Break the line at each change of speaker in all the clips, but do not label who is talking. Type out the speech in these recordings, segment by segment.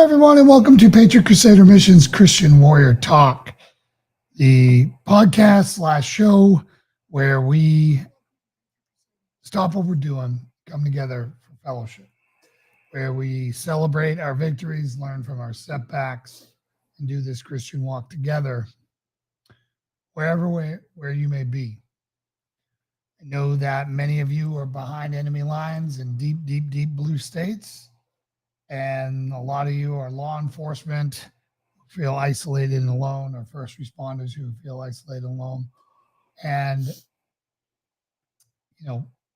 everyone, and welcome to Patriot Crusader Missions Christian Warrior Talk, the podcast / show where we stop what we're doing, come together for fellowship, where we celebrate our victories, learn from our setbacks, and do this Christian walk together, wherever where you may be. I know that many of you are behind enemy lines in deep, deep, deep blue states. And a lot of you are law enforcement who feel isolated and alone, or first responders who feel isolated and alone. And,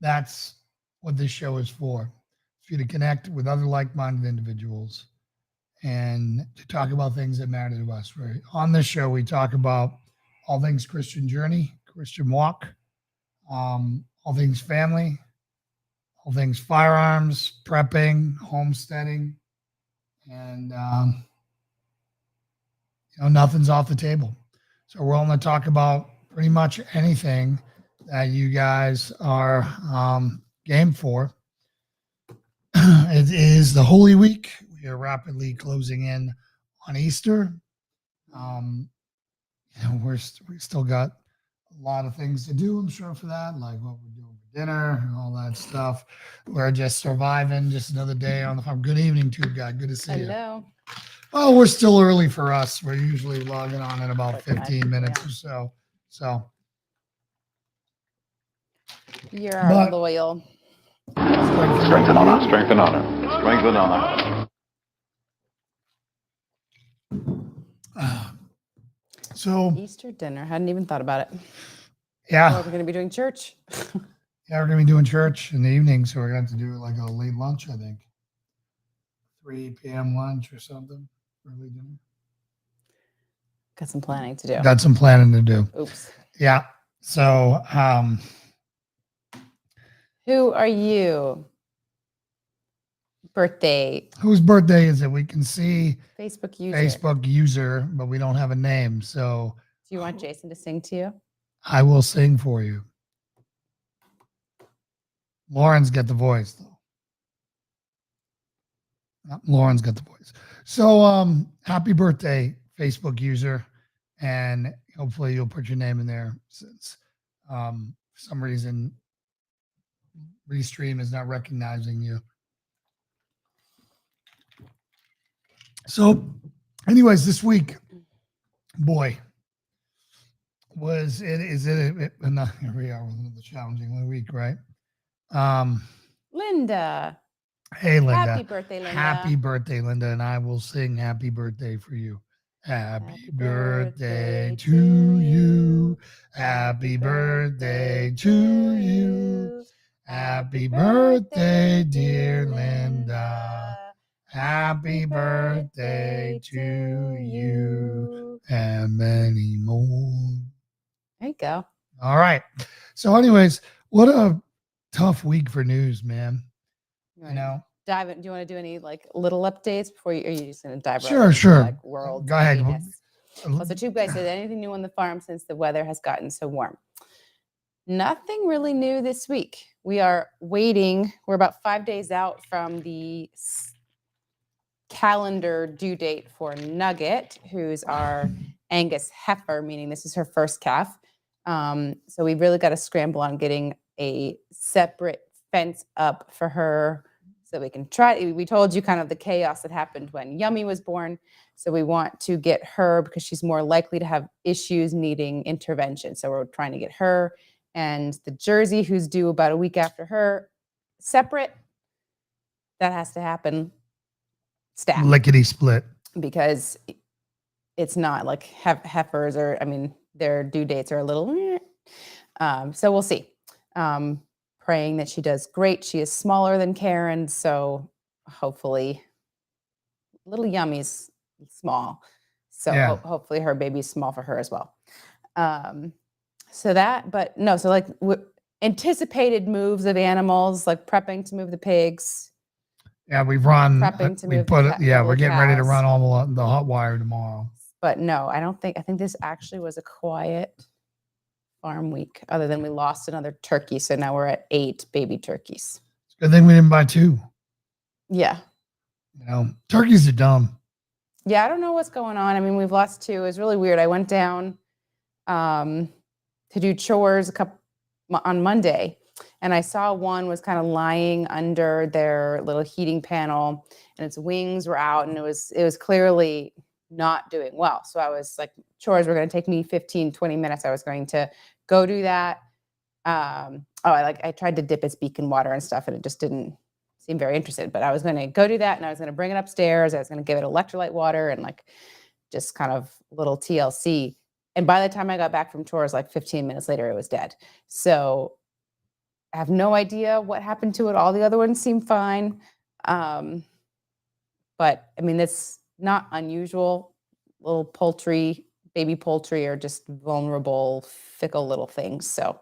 that's what this show is for you to connect with other like-minded individuals and to talk about things that matter to us. Right? On this show, we talk about all things Christian journey, Christian walk, all things family, all things firearms, prepping, homesteading, and nothing's off the table. So we're going to talk about pretty much anything that you guys are game for. It is the Holy Week. We are rapidly closing in on Easter. We still got a lot of things to do, I'm sure, for that, like what we're doing for dinner and all that stuff. We're just surviving, just another day on the farm. Good evening, Tube Guy. Good to see you.
Hello.
Well, we're still early for us. We're usually logging on in about 15 minutes or so. So
You're our loyal.
Strength and honor. Strength and honor. Strength and honor.
So
Easter dinner. Hadn't even thought about it.
Yeah.
We're going to be doing church.
Yeah, we're going to be doing church in the evening. So we're going to have to do like a late lunch, I think. 3 p.m. lunch or something. Early dinner.
Got some planning to do.
Got some planning to do.
Oops.
Yeah. So,
who are you? Birthday.
Whose birthday is it? We can see
Facebook user.
But we don't have a name. So
do you want Jason to sing to you?
I will sing for you. Lauren's got the voice, though. Lauren's got the voice. So happy birthday, Facebook user. And hopefully you'll put your name in there since for some reason Restream is not recognizing you. So anyways, this week, boy, here we are with another challenging week, right?
Linda.
Hey, Linda.
Happy birthday, Linda.
Happy birthday, Linda. And I will sing happy birthday for you. Happy birthday to you. Happy birthday to you. Happy birthday, dear Linda. Happy birthday to you. And many more.
There you go.
All right. So anyways, what a tough week for news, man.
Dive in. Do you want to do any like little updates before you? Are you just going to dive?
Sure,
right
sure.
into, like world.
Go ahead.
Well, so Tube Guy said, anything new on the farm since the weather has gotten so warm? Nothing really new this week. We are waiting. We're about 5 days out from the calendar due date for Nugget, who's our Angus heifer, meaning this is her first calf. So we really got to scramble on getting a separate fence up for her so we can try. We told you kind of the chaos that happened when Yummy was born. So we want to get her because she's more likely to have issues needing intervention. So we're trying to get her and the Jersey, who's due about a week after her, separate. That has to happen. Staff.
Lickety split.
Because it's not like heifers or, their due dates are a little, so we'll see. Praying that she does great. She is smaller than Karen, so hopefully little Yummy's small. So
yeah.
Hopefully her baby's small for her as well. So anticipated moves of animals, like prepping to move the pigs.
Yeah, we've run.
Prepping to move
we're getting ready to run all the hot wire tomorrow.
But no, I think this actually was a quiet farm week, other than we lost another turkey. So now we're at 8 baby turkeys.
Good thing we didn't buy 2.
Yeah.
Turkeys are dumb.
Yeah, I don't know what's going on. I mean, we've lost two. It's really weird. I went down to do chores on Monday, and I saw one was kind of lying under their little heating panel, and its wings were out, and it was clearly not doing well. So I was like, chores were going to take me 15, 20 minutes. I was going to go do that. I tried to dip its beak in water and stuff, and it just didn't seem very interested. But I was going to go do that, and I was going to bring it upstairs. I was going to give it electrolyte water and like just kind of little TLC. And by the time I got back from chores, like 15 minutes later, it was dead. So I have no idea what happened to it. All the other ones seem fine. But I mean, it's not unusual. Little poultry, baby poultry are just vulnerable, fickle little things. So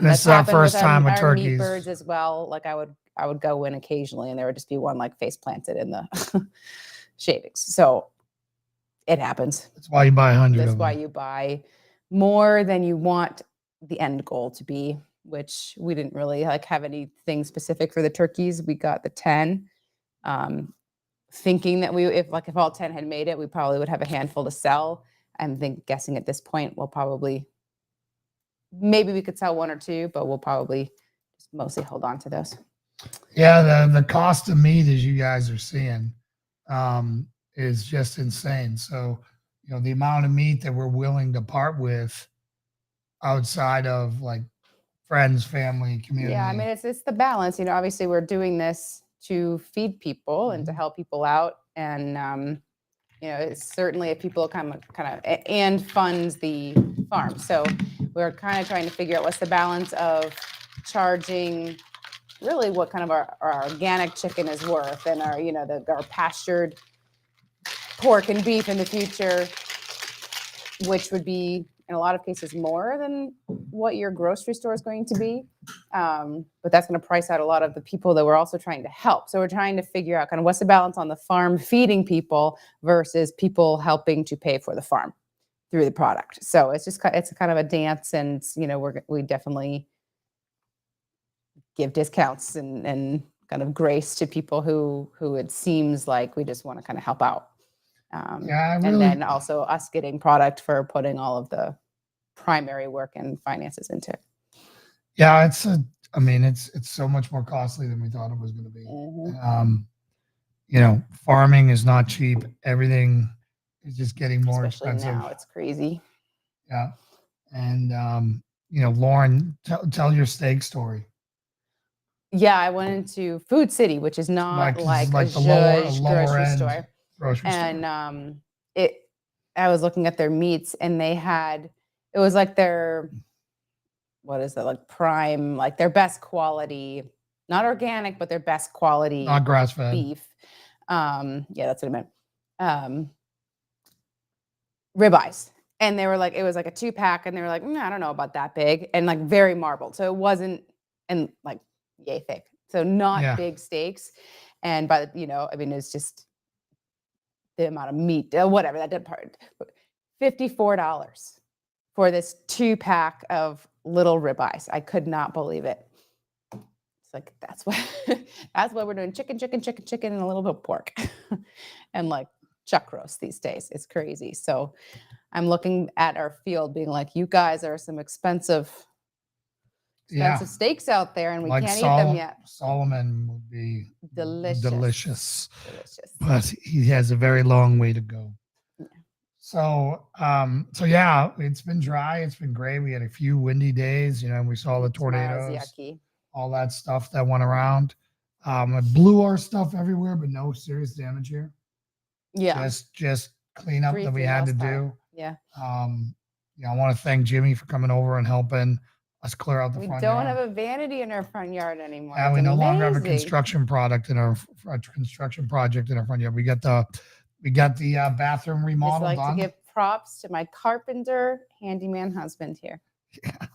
This is our first time with
our meat
turkeys.
birds as well. Like I would go in occasionally, and there would just be one like face planted in the shavings. So it happens.
That's why you buy 100
That's
of
why
them.
you buy more than you want the end goal to be, which we didn't really like have anything specific for the turkeys. We got the 10, thinking that if all 10 had made it, we probably would have a handful to sell. I'm guessing at this point, maybe we could sell one or two, but we'll probably just mostly hold on to those.
Yeah, the cost of meat, as you guys are seeing, is just insane. So, the amount of meat that we're willing to part with outside of like friends, family, community.
Yeah, I mean, it's the balance. Obviously we're doing this to feed people and to help people out, and it's certainly if people kind of and funds the farm. So we're kind of trying to figure out what's the balance of charging really what kind of our organic chicken is worth, and our pastured pork and beef in the future, which would be in a lot of cases more than what your grocery store is going to be. But that's going to price out a lot of the people that we're also trying to help. So we're trying to figure out kind of what's the balance on the farm feeding people versus people helping to pay for the farm through the product. So it's kind of a dance, and we definitely give discounts and kind of grace to people who it seems like we just want to kind of help out. And then also us getting product for putting all of the primary work and finances into it.
Yeah, it's so much more costly than we thought it was going to be.
Mm-hmm.
Farming is not cheap. Everything is just getting more
Especially
expensive.
now, it's crazy.
Yeah. And, Lauren, tell your steak story.
Yeah, I went into Food City, which is not like a
the lower
grocery
end
store.
Grocery store.
And I was looking at their meats, and it was like their, what is it, like prime, like their best quality, not organic, but their best quality,
not grass fed
beef. Yeah, that's what I meant. Ribeyes. And they were like, it was like a 2-pack, and they were like, I don't know about that big, and like very marbled. So it wasn't, and like yay thick. So not big steaks. And it's just the amount of meat, whatever that did part. $54 for this 2-pack of little ribeyes. I could not believe it. It's like, that's what we're doing. Chicken, and a little bit of pork and like chuck roast these days. It's crazy. So I'm looking at our field being like, you guys are some expensive steaks out there, and we can't eat them yet.
Solomon would be delicious.
But
he has a very long way to go.
Yeah.
So yeah, it's been dry. It's been great. We had a few windy days, we saw the tornadoes,
yucky.
All that stuff that went around. It blew our stuff everywhere, but no serious damage here.
Yeah.
Just clean up that we had to do.
Yeah.
I want to thank Jimmy for coming over and helping us clear out the front yard.
We don't have a vanity in our front yard anymore.
Yeah, we no longer have a construction project in our front yard. We got the bathroom remodeled.
I'd like to give props to my carpenter handyman husband here. Yeah.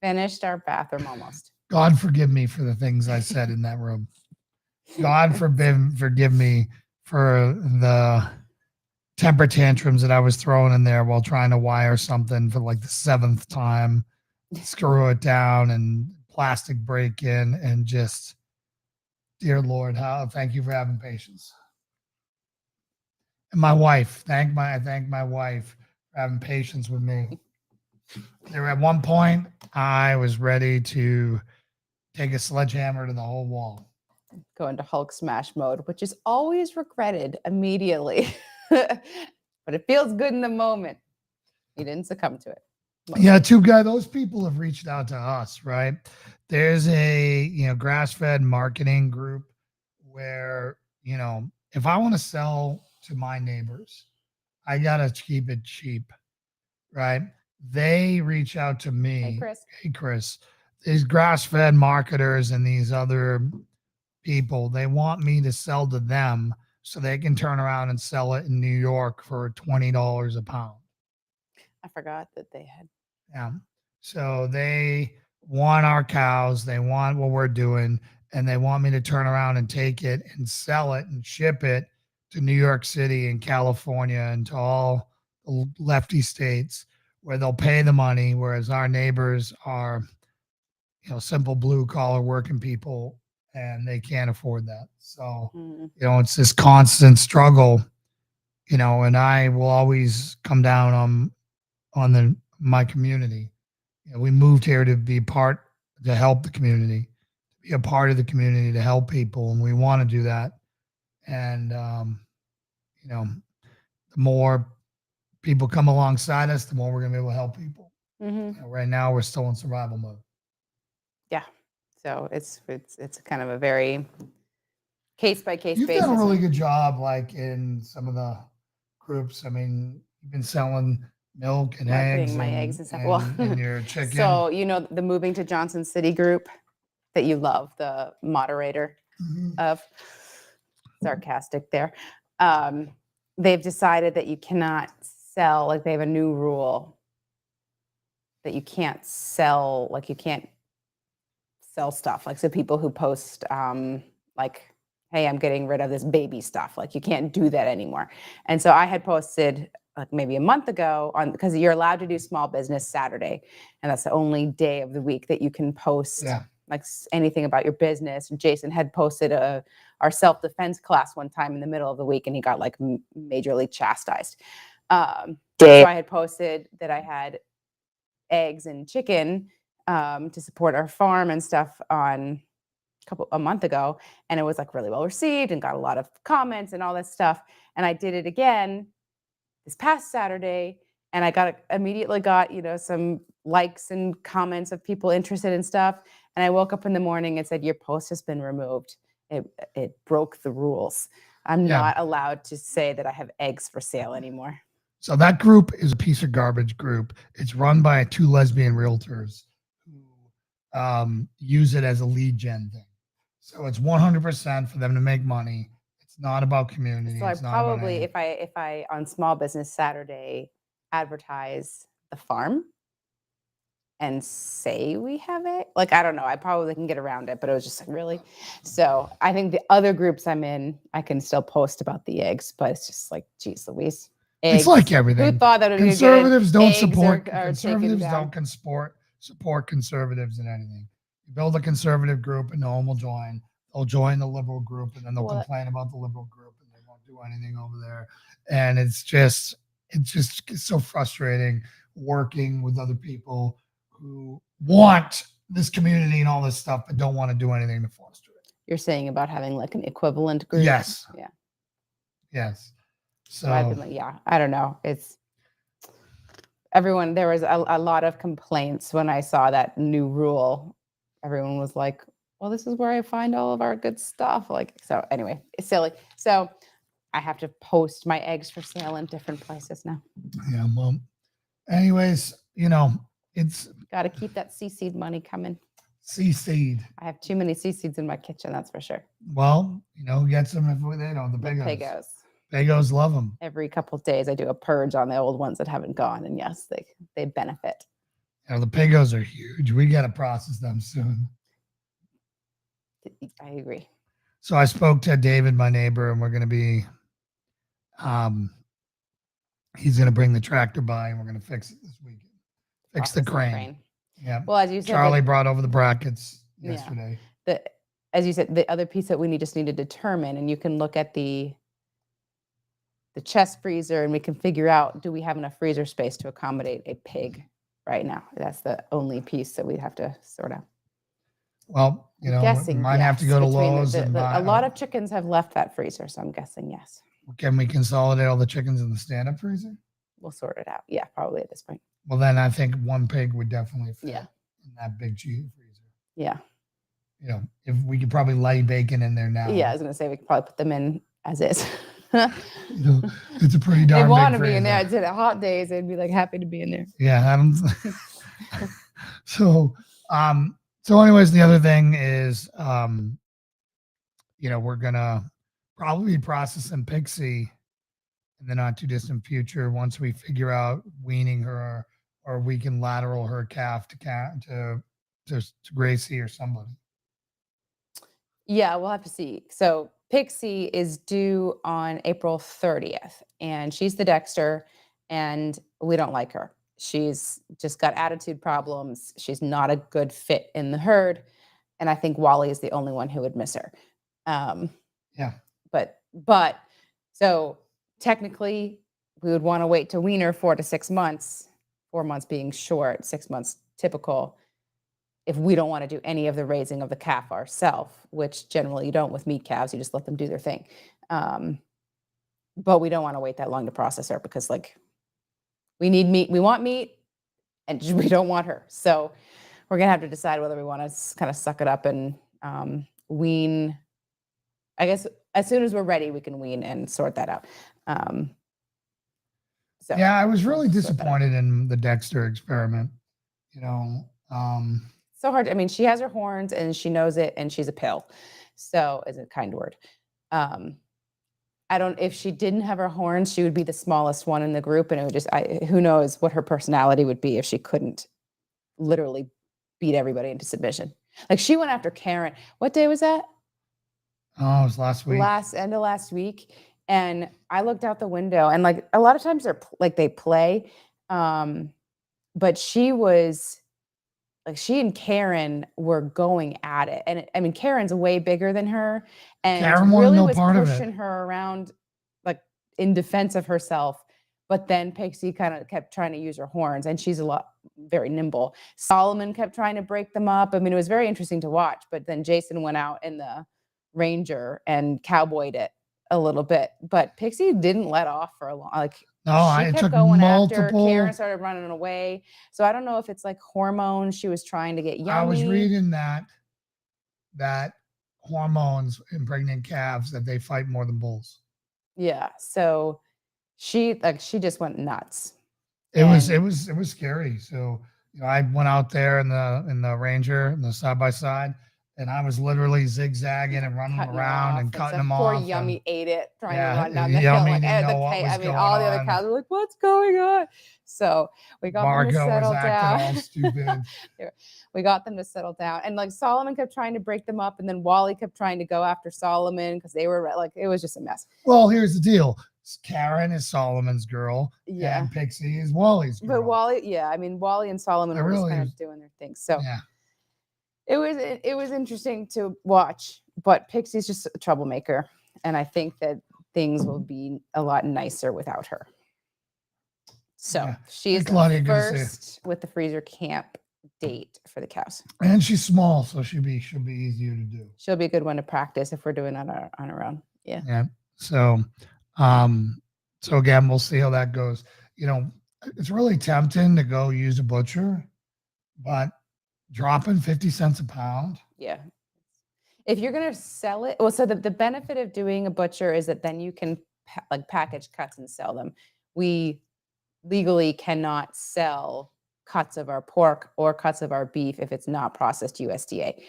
Finished our bathroom almost.
God forgive me for the things I said in that room. God forgive me for the temper tantrums that I was throwing in there while trying to wire something for like the 7th time, screw it down and plastic break in, and just, dear Lord, thank you for having patience. And my wife, I thank my wife for having patience with me. There at one point, I was ready to take a sledgehammer to the whole wall.
Go into Hulk smash mode, which is always regretted immediately. But it feels good in the moment. You didn't succumb to it.
Yeah, Tube Guy, those people have reached out to us, right? There's a, grass-fed marketing group where, if I want to sell to my neighbors, I got to keep it cheap, right? They reach out to me. Hey, Chris, these grass-fed marketers and these other people, they want me to sell to them so they can turn around and sell it in New York for $20 a pound.
I forgot that they had.
Yeah. So they want our cows, they want what we're doing, and they want me to turn around and take it and sell it and ship it to New York City and California and to all the lefty states where they'll pay the money, whereas our neighbors are, simple blue collar working people and they can't afford that. So, it's this constant struggle, and I will always come down on my community. We moved here to help the community, to be a part of the community, to help people, and we want to do that. And the more people come alongside us, the more we're going to be able to help people. Right now, we're still in survival mode.
Yeah, so it's kind of a very case by case basis.
You've done a really good job, like in some of the groups. I mean, you've been selling milk and eggs,
and stuff.
And your chicken.
So the Moving to Johnson City group that you love, the moderator of, sarcastic there. They've decided that you cannot sell, like they have a new rule that you can't sell, like you can't sell stuff. Like, so people who post like, hey, I'm getting rid of this baby stuff, like you can't do that anymore. And so I had posted like maybe a month ago because you're allowed to do small business Saturday, and that's the only day of the week that you can post like anything about your business. And Jason had posted our self-defense class one time in the middle of the week, and he got like majorly chastised. So I had posted that I had eggs and chicken to support our farm and stuff on a month ago, and it was like really well received and got a lot of comments and all this stuff. And I did it again this past Saturday, and I immediately got some likes and comments of people interested in stuff. And I woke up in the morning and said, your post has been removed. It broke the rules. I'm not allowed to say that I have eggs for sale anymore.
So that group is a piece of garbage group. It's run by 2 lesbian realtors who use it as a lead gen thing. So it's 100% for them to make money. It's not about community.
So I probably, if I on Small Business Saturday advertise the farm and say we have it, like, I don't know, I probably can get around it, but it was just like, really? So I think the other groups I'm in, I can still post about the eggs, but it's just like, geez Louise. Eggs.
It's like everything.
Who thought that
conservatives don't support conservatives in anything. You build a conservative group and no one will join. They'll join the liberal group and then they'll complain about the liberal group and they won't do anything over there. And it's just so frustrating working with other people who want this community and all this stuff, but don't want to do anything to foster it.
You're saying about having like an equivalent group?
Yes.
Yeah.
Yes.
So I've been like, I don't know. It's everyone. There was a lot of complaints when I saw that new rule. Everyone was like, well, this is where I find all of our good stuff. Like, so anyway, it's silly. So I have to post my eggs for sale in different places now.
Yeah. Well, anyways, it's
got to keep that seed money coming.
Seed.
I have too many seeds in my kitchen. That's for sure.
Well, get some if the Pagos. Pagos love them.
Every couple of days, I do a purge on the old ones that haven't gone, and yes, they benefit.
The Pagos are huge. We got to process them soon.
I agree.
So I spoke to David, my neighbor, and we're going to be, he's going to bring the tractor by, and we're going to fix it this weekend. Fix the crane. Yeah.
Well, as you said,
Charlie brought over the brackets yesterday.
As you said, the other piece that we just need to determine, and you can look at the the chest freezer, and we can figure out, do we have enough freezer space to accommodate a pig right now? That's the only piece that we have to sort out.
Well, you know, we
Guessing
might have to go to
between
Lowe's and buy.
a lot of chickens have left that freezer, so I'm guessing yes.
Can we consolidate all the chickens in the stand-up freezer?
We'll sort it out. Yeah, probably at this point.
Well, then I think one pig would definitely fit
Yeah.
in that big cheese freezer.
Yeah.
You know, if we could probably lay bacon in there now.
Yeah, I was gonna say we could probably put them in as is.
You know, it's a pretty
They
darn
want
big
to be in there.
freezer.
It's in the hot days. They'd be like happy to be in there.
Yeah, I don't. So anyways, the other thing is, you know, we're gonna probably be processing Pixie in the not too distant future once we figure out weaning her, or we can lateral her calf to Gracie or somebody.
Yeah, we'll have to see. So Pixie is due on April 30th, and she's the Dexter, and we don't like her. She's just got attitude problems. She's not a good fit in the herd, and I think Wally is the only one who would miss her.
Yeah.
But so technically, we would want to wait to wean her 4 to 6 months. 4 months being short, 6 months typical. If we don't want to do any of the raising of the calf ourselves, which generally you don't with meat calves, you just let them do their thing. But we don't want to wait that long to process her because, like, we need meat. We want meat, and we don't want her. So we're gonna have to decide whether we want to kind of suck it up and wean. I guess as soon as we're ready, we can wean and sort that out. So
Yeah, I was really
we'll sort that out.
disappointed in the Dexter experiment. You know,
So hard. I mean, she has her horns and she knows it, and she's a pill. So is a kind word. I don't. If she didn't have her horns, she would be the smallest one in the group, and it would just. Who knows what her personality would be if she couldn't literally beat everybody into submission. Like she went after Karen. What day was that?
oh, it was last week.
End of last week, and I looked out the window, and like a lot of times they play, but she was like she and Karen were going at it, and I mean Karen's way bigger than her, and
Karen wanted
really
no
was
part of it.
pushing her around like in defense of herself. But then Pixie kind of kept trying to use her horns, and she's very nimble. Solomon kept trying to break them up. I mean, it was very interesting to watch. But then Jason went out in the Ranger and cowboyed it a little bit. But Pixie didn't let off for a long. Like
No,
she
it
kept
took
going after.
multiple.
Karen started running away. So I don't know if it's like hormones. She was trying to get yummy.
I was reading that hormones in pregnant calves that they fight more than bulls.
Yeah. So she just went nuts.
It was scary. So you know, I went out there in the Ranger in the side by side, and I was literally zigzagging and running
Cutting
around
off
and cutting
stuff.
them
Poor
off.
Yummy ate it, trying
Yeah,
to run down the
Yummy
hill. Like,
didn't
and
know what was
I mean,
going
all the other
on.
cows were like, "What's going on?" So we got them to
Margot was
settle
acting
down.
all stupid.
We got them to settle down, and like Solomon kept trying to break them up, and then Wally kept trying to go after Solomon because they were like, it was just a mess.
Well, here's the deal. Karen is Solomon's girl,
Yeah.
and Pixie is Wally's girl.
But Wally, I mean, Wally and Solomon
It
were just
really
kind
is.
of doing their thing. So
Yeah.
it was interesting to watch, but Pixie's just a troublemaker, and I think that things will be a lot nicer without her. So
Yeah.
she is
Claudia,
the
good to see you.
first with the freezer camp date for the cows.
And she's small, so she'll be easier to do.
She'll be a good one to practice if we're doing it on our own. Yeah.
Yeah. So, so again, we'll see how that goes. You know, it's really tempting to go use a butcher, but dropping 50 cents a pound.
Yeah. If you're going to sell it, well, so the benefit of doing a butcher is that then you can package cuts and sell them. We legally cannot sell cuts of our pork or cuts of our beef if it's not processed USDA.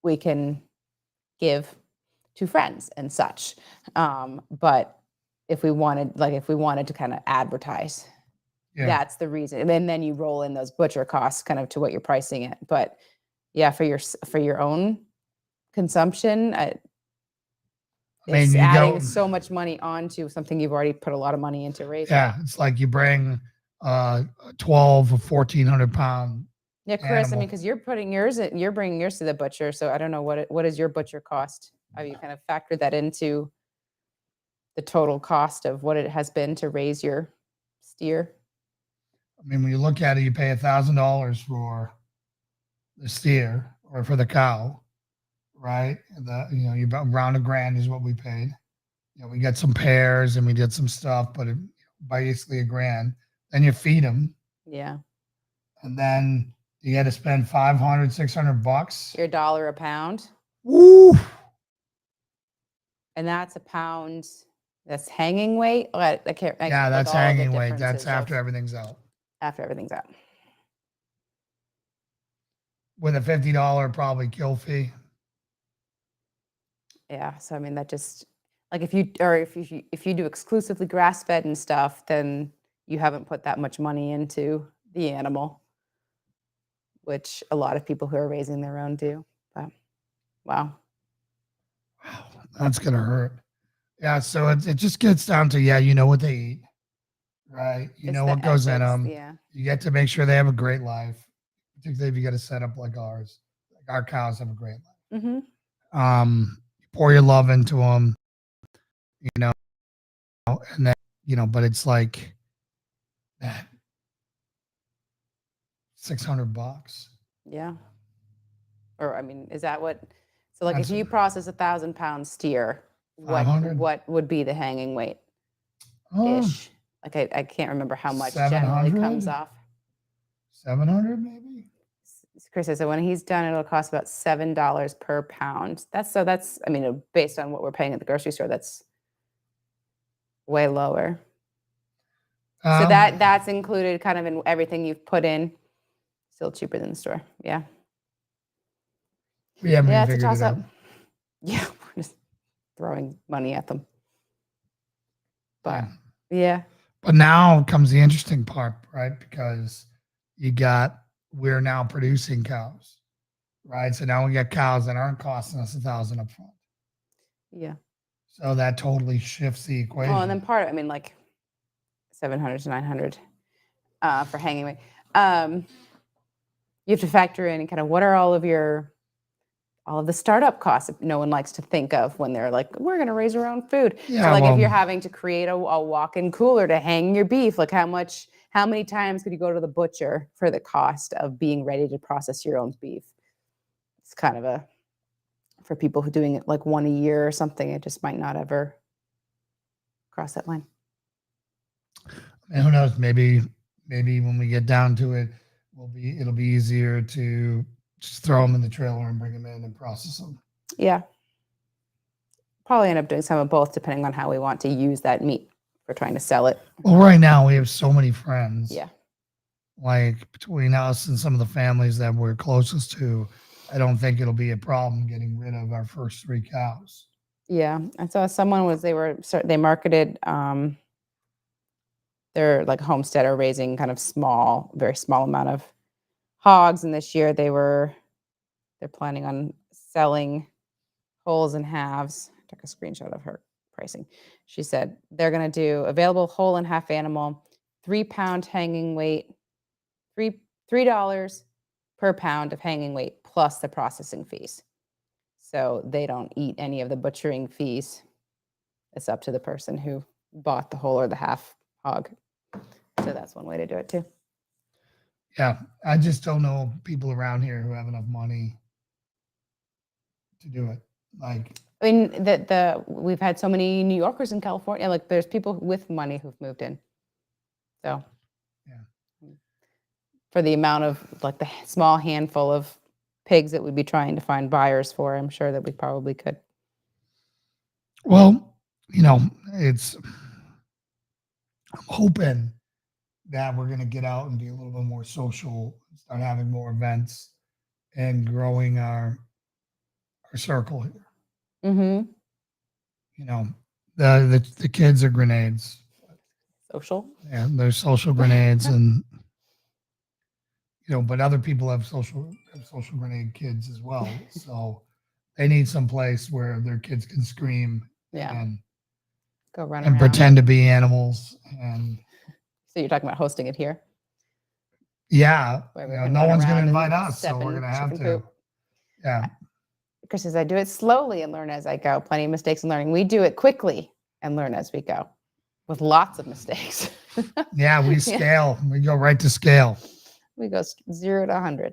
We can give to friends and such. But if we wanted to kind of advertise,
Yeah.
that's the reason. And then you roll in those butcher costs kind of to what you're pricing it. But yeah, for your own consumption, it's
you
adding
go-
so much money onto something you've already put a lot of money into raising.
Yeah, it's like you bring 12 or 1,400 pound.
Yeah, Chris. I
animal.
mean, because you're bringing yours to the butcher, so I don't know what is your butcher cost. Have you kind of factored that into? the total cost of what it has been to raise your steer?
I mean, when you look at it, you pay $1,000 for the steer or for the cow, right? You around $1,000 is what we paid. We got some pears and we did some stuff, but basically $1,000. Then you feed them,
Yeah.
and then you got to spend $500-$600.
Your $1 a pound.
Woo!
And that's a pound. That's hanging weight. Oh, I can't.
Yeah,
like
that's
all the
hanging weight. That's
differences
after
of-
everything's out.
After everything's out.
With a $50 probably kill fee.
Yeah. So I mean, that just like if you do exclusively grass fed and stuff, then you haven't put that much money into the animal, which a lot of people who are raising their own do. But wow.
Wow, that's gonna hurt. Yeah, so it just gets down to you know what they eat, right? You
It's
know
the
what goes in
ethics,
them.
Yeah.
You get to make sure they have a great life, particularly if you get a setup like ours. Like our cows have a great life.
Mm-hmm.
You pour your love into them, and then but it's like that $600.
Yeah. Or I mean, is that what? So like,
That's
if you process 1,000-pound steer, what
500?
would be the hanging weight
Oh,
ish? Like I can't remember how much generally comes
700?
off.
700 maybe.
Chris says, so when he's done, it'll cost about $7 per pound. That's I mean, based on what we're paying at the grocery store, that's way lower. So that's included kind of in everything you've put in. Still cheaper than the store. Yeah.
we haven't
Yeah,
even
it's a
figured it
toss
out.
up. Yeah, we're just throwing money at them. But yeah.
But now comes the interesting part, right? Because we're now producing cows, right? So now we got cows that aren't costing us $1,000 up front.
Yeah.
So that totally shifts the equation.
Well, and then I mean, like 700 to 900 for hanging weight. You have to factor in kind of what are all of the startup costs that no one likes to think of when they're like, we're going to raise our own food.
Yeah,
so like if
well-
you're having to create a walk-in cooler to hang your beef, like how many times could you go to the butcher for the cost of being ready to process your own beef? It's kind of for people who are doing it like one a year or something, it just might not ever cross that line.
And who knows? Maybe when we get down to it, it'll be easier to just throw them in the trailer and bring them in and process them.
Yeah. Probably end up doing some of both, depending on how we want to use that meat for trying to sell it.
Well, right now we have so many friends.
Yeah.
Like between us and some of the families that we're closest to, I don't think it'll be a problem getting rid of our first 3 cows.
Yeah. I saw someone they marketed their like homesteader raising kind of very small amount of hogs. And this year they're planning on selling wholes and halves. I took a screenshot of her pricing. She said they're going to do available whole and half animal, 3-pound hanging weight, $3 per pound of hanging weight plus the processing fees. So they don't eat any of the butchering fees. It's up to the person who bought the whole or the half hog. So that's one way to do it too.
Yeah, I just don't know people around here who have enough money to do it. Like,
I mean, we've had so many New Yorkers in California. Like, there's people with money who've moved in. So,
yeah,
for the amount of like the small handful of pigs that we'd be trying to find buyers for, I'm sure that we probably could.
well, I'm hoping that we're going to get out and be a little bit more social, start having more events, and growing our circle here.
Mm-hmm.
The kids are grenades.
Social.
Yeah, they're social grenades, and but other people have social grenade kids as well. So they need some place where their kids can scream and
Go run
and
around.
pretend to be animals. And
So you're talking about hosting it here?
yeah,
Where we can
no
run
one's going
around
to
and
invite us, so
step
we're
in
going to have
chicken
to.
poop.
Yeah.
Chris says, I do it slowly and learn as I go. Plenty of mistakes and learning. We do it quickly. and learn as we go with lots of mistakes.
Yeah, we scale. We go right to scale.
We go 0 to 100.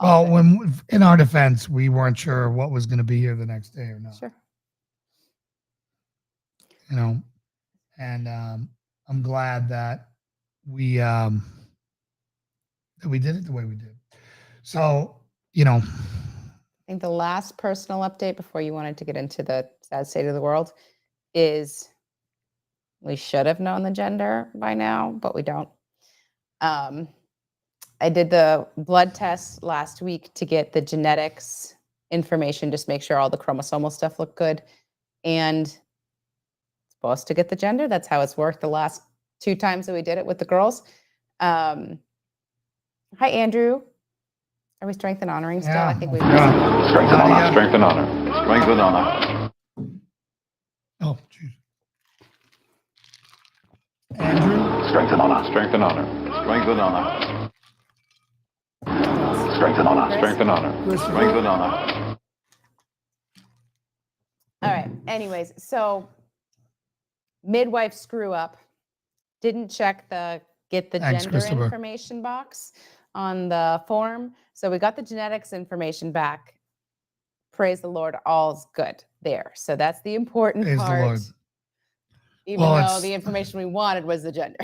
Well, when in our defense, we weren't sure what was going to be here the next day or not.
Sure.
You know, and I'm glad that we did it the way we did. So, you know,
I think the last personal update before you wanted to get into the sad state of the world is we should have known the gender by now, but we don't. I did the blood test last week to get the genetics information, just make sure all the chromosomal stuff looked good. And supposed to get the gender. That's how it's worked the last 2 times that we did it with the girls. Hi, Andrew. Are we strength and honoring still?
Yeah.
I think we
Yeah.
Strength and honor. Strength and honor. Strength and honor.
oh, geez. Andrew,
Strength and honor. Strength and honor. Strength and honor. Strength and honor. Strength and honor. Strength and honor.
All right. Anyways, so midwife screw up. Didn't check the get the
Thanks,
gender
Christopher.
information box on the form. So we got the genetics information back. Praise the Lord, all's good there. So that's the important
Praise the
part.
Lord.
Even
Well,
though
it's-
the information we wanted was the gender.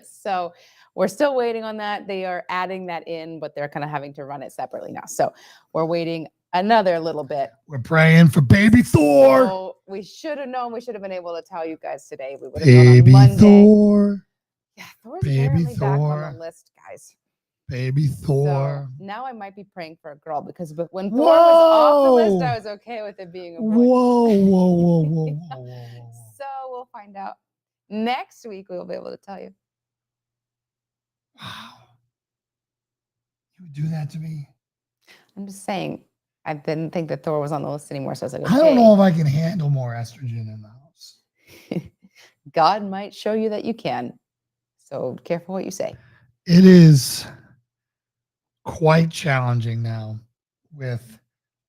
So we're still waiting on that. They are adding that in, but they're kind of having to run it separately now. So we're waiting another little bit.
We're praying for baby Thor.
So we should have known. We should have been able to tell you guys today. We would have known on
Baby
Monday.
Thor.
Yeah, Thor's
Baby
apparently back on
Thor.
the list, guys.
Baby Thor.
So now I might be praying for a girl because when Thor was off the list, I
Whoa.
was okay with it being a boy.
Whoa, whoa, whoa, whoa, whoa, whoa, whoa.
So we'll find out. Next week, we'll be able to tell you.
Wow. You would do that to me?
I'm just saying, I didn't think that Thor was on the list anymore. So I was like,
I don't
okay,
know if I can handle more estrogen in the house.
God might show you that you can. So careful what you say.
It is quite challenging now with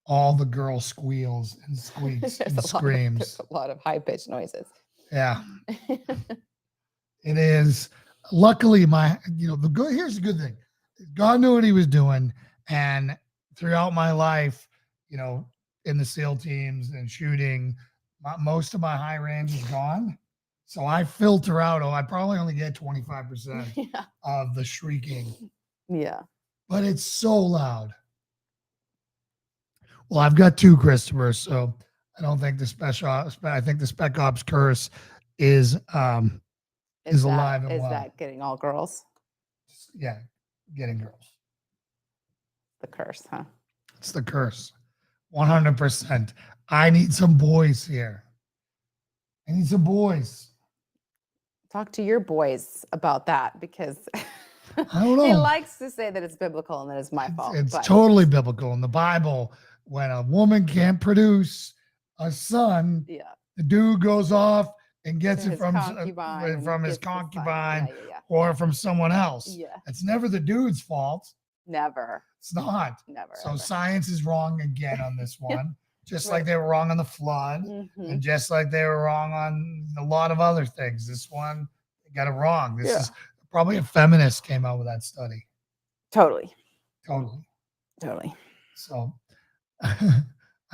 all the girl squeals and squeaks
There's
and
a
screams.
lot of high-pitched noises.
Yeah, it is. Luckily, here's the good thing. God knew what he was doing. And throughout my life, in the SEAL teams and shooting, most of my high range is gone. So I filter out, I probably only get 25%
Yeah.
of the shrieking,
Yeah.
but it's so loud. Well, I've got 2 Christophers, so I don't think I think the Spec Ops curse is alive and
Is
well.
that getting all girls?
Yeah, getting girls.
The curse, huh?
It's the curse. 100%. I need some boys here. I need some boys.
Talk to your boys about that because
I don't know.
he likes to say that it's biblical and that it's my fault.
It's
but
totally biblical in the Bible. When a woman can't produce a son,
yeah,
the dude goes off and gets
to
it
his
from
concubine and
his
gets the son.
concubine
Yeah.
or from someone else.
Yeah.
It's never the dude's fault.
Never.
It's not.
Never.
So
ever.
science is wrong again on this one, just
Right.
like they were wrong on the flood,
Mhm.
and just like they were wrong on a lot of other things. This one, they got it wrong. This is probably a feminist came out with that study.
Totally.
Totally. So I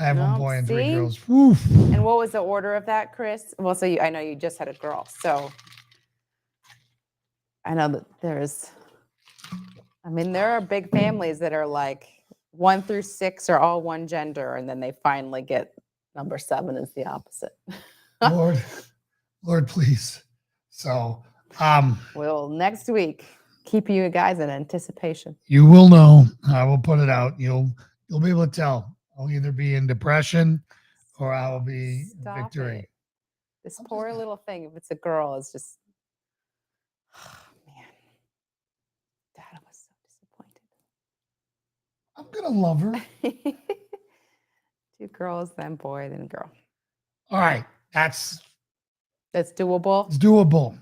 have one
No,
boy and 3
see?
girls. Woof.
And what was the order of that, Chris? Well, so I know you just had a girl. So I know that there are big families that are like 1 through 6 are all one gender, and then they finally get number 7 is the opposite.
Lord, please. So
We'll next week keep you guys in anticipation.
you will know. I will put it out. You'll be able to tell. I'll either be in depression or I will be in
Stop
victory.
it. This poor little thing, if it's a girl, is just, oh, man. Dad was so
I'm gonna love her.
disappointed. 2 girls, then boy, then girl.
All right. That's
That's doable.
it's doable.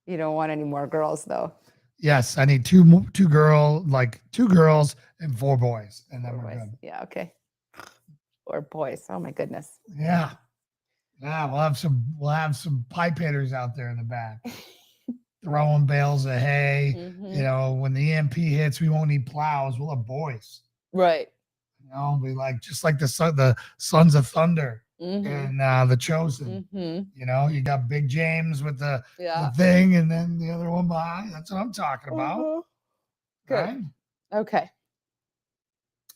You don't want any more girls, though.
Yes, I need 2 girls and 4 boys, and then
Or
we're
boys.
good.
Yeah, okay. Or boys. Oh, my goodness.
Yeah. Yeah, we'll have some pipe hitters out there in the back throwing bales of hay. You
Mhm.
know, when the EMP hits, we won't need plows. We'll have boys.
Right.
You know, be like just like the Sons of Thunder
Mhm.
and the Chosen.
Mhm.
You know, you got Big James with the
Yeah.
thing, and then the other one behind. That's what I'm talking about,
Uh-huh. Good.
right?
Okay.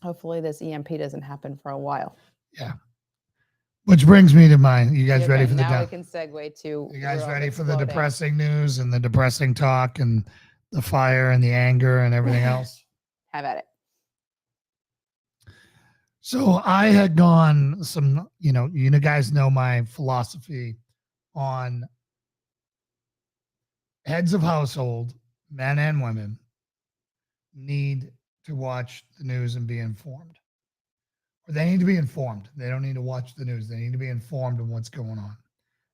Hopefully this EMP doesn't happen for a while.
Yeah. Which brings me to mine. You guys ready
Okay,
for the
now we
down?
can segue to
You
the
guys
world
ready for the
exploding.
depressing news and the depressing talk and the fire and the anger and everything else?
Have at it.
So I had gone some, you guys know my philosophy on heads of household, men and women, need to watch the news and be informed. Or they need to be informed. They don't need to watch the news. They need to be informed of what's going on.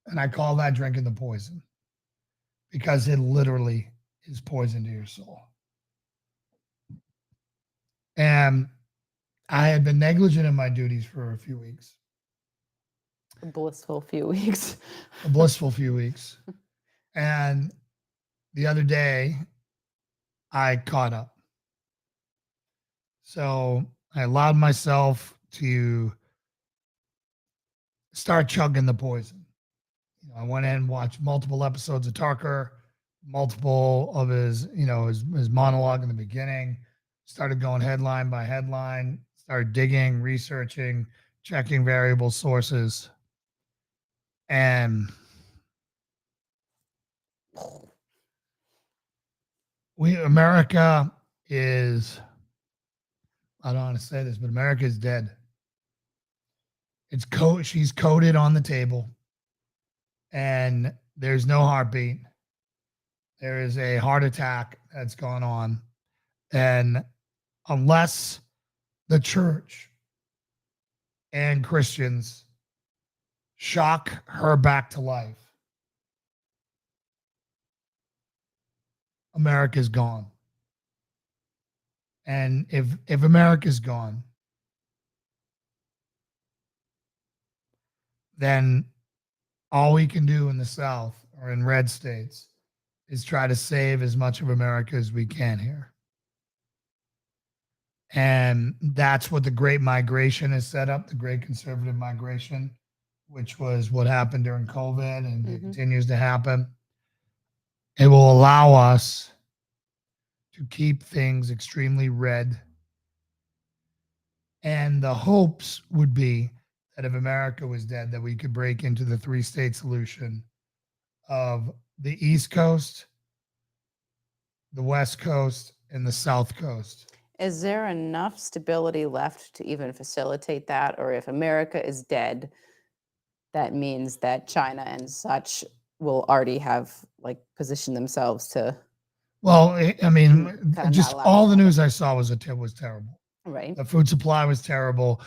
And I call that drinking the poison because it literally is poison to your soul. And I had been negligent in my duties for a few weeks,
A blissful few weeks.
a blissful few weeks. And the other day, I caught up. So I allowed myself to start chugging the poison. I went in and watched multiple episodes of Tucker, multiple of his monologue in the beginning, started going headline by headline, started digging, researching, checking variable sources. And America is, I don't want to say this, but America is dead. She's coded on the table and there's no heartbeat. There is a heart attack that's gone on. And unless the church and Christians shock her back to life, America's gone. And if America's gone, then all we can do in the South or in red states is try to save as much of America as we can here. And that's what the Great Migration has set up, the Great Conservative Migration, which was what happened during COVID and it continues to happen. It will allow us to keep things extremely red. And the hopes would be that if America was dead, that we could break into the three-state solution of the East Coast, the West Coast, and the South Coast.
Is there enough stability left to even facilitate that? Or if America is dead, that means that China and such will already have positioned themselves to.
Well, I mean,
Kinda
just
not allow
all
it
the
to
news I saw was terrible.
Right.
The food supply was terrible.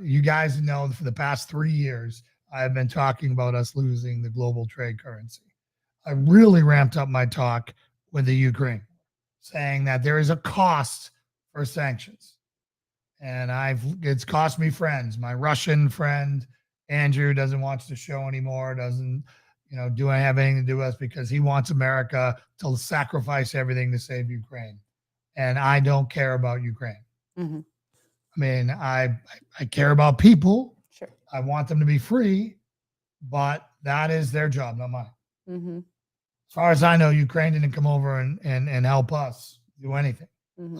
You guys know for the past 3 years, I've been talking about us losing the global trade currency. I really ramped up my talk with the Ukraine, saying that there is a cost for sanctions. And it's cost me friends. My Russian friend, Andrew, doesn't watch the show anymore, doesn't, do I have anything to do with us because he wants America to sacrifice everything to save Ukraine. And I don't care about Ukraine.
Mm-hmm.
I mean, I care about people.
Sure.
I want them to be free, but that is their job, not mine.
Mm-hmm.
As far as I know, Ukraine didn't come over and help us do anything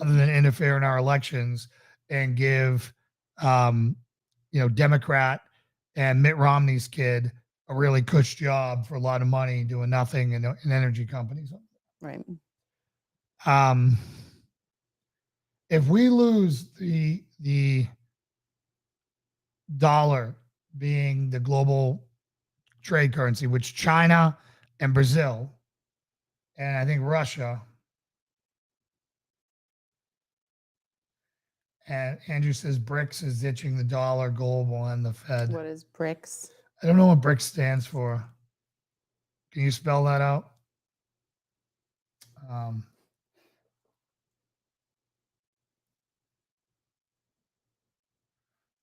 other than interfere in our elections and give, Democrat and Mitt Romney's kid a really cush job for a lot of money doing nothing in energy companies.
Right.
If we lose the dollar being the global trade currency, which China and Brazil and I think Russia, and Andrew says BRICS is ditching the dollar, global, and the Fed.
What is BRICS?
I don't know what BRICS stands for. Can you spell that out?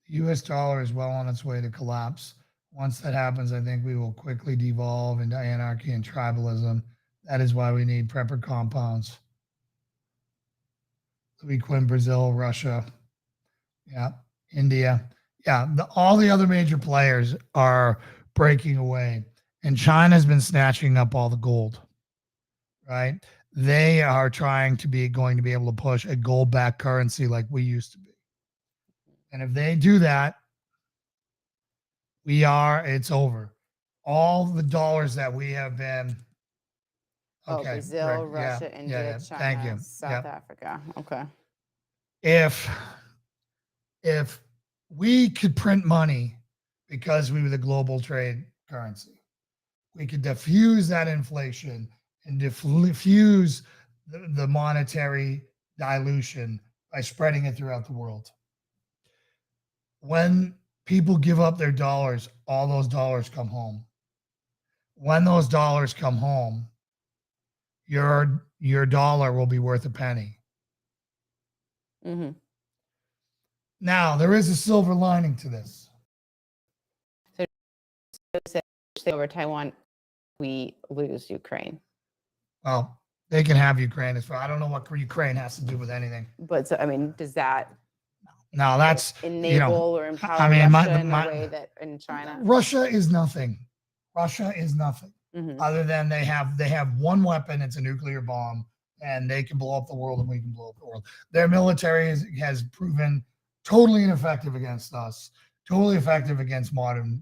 The US dollar is well on its way to collapse Once that happens, I think we will quickly devolve into anarchy and tribalism. That is why we need prepper compounds. Louis Quinn, Brazil, Russia, yeah, India, yeah. All the other major players are breaking away, and China's been snatching up all the gold. Right? They are trying to be going to be able to push a gold-backed currency like we used to be, and if they do that, it's over. All the dollars that we have been.
Oh,
Okay,
Brazil,
Rick, yeah,
Russia,
yeah,
India,
yeah.
China,
Thank you.
South
Yep.
Africa. Okay.
If we could print money because we were the global trade currency, we could diffuse that inflation and diffuse the monetary dilution by spreading it throughout the world. When people give up their dollars, all those dollars come home. When those dollars come home, your dollar will be worth a penny.
Mm-hmm.
Now, there is a silver lining to this.
So say over Taiwan, we lose Ukraine.
Well, they can have Ukraine as well. I don't know what Ukraine has to do with anything.
But so, I mean, does that
No, that's
enable or empower
I mean,
Russia in a way that in China?
Russia is nothing. Russia is nothing
Mm-hmm.
other than they have one weapon. It's a nuclear bomb, and they can blow up the world, and we can blow up the world. Their military has proven totally ineffective against us. Totally effective against modern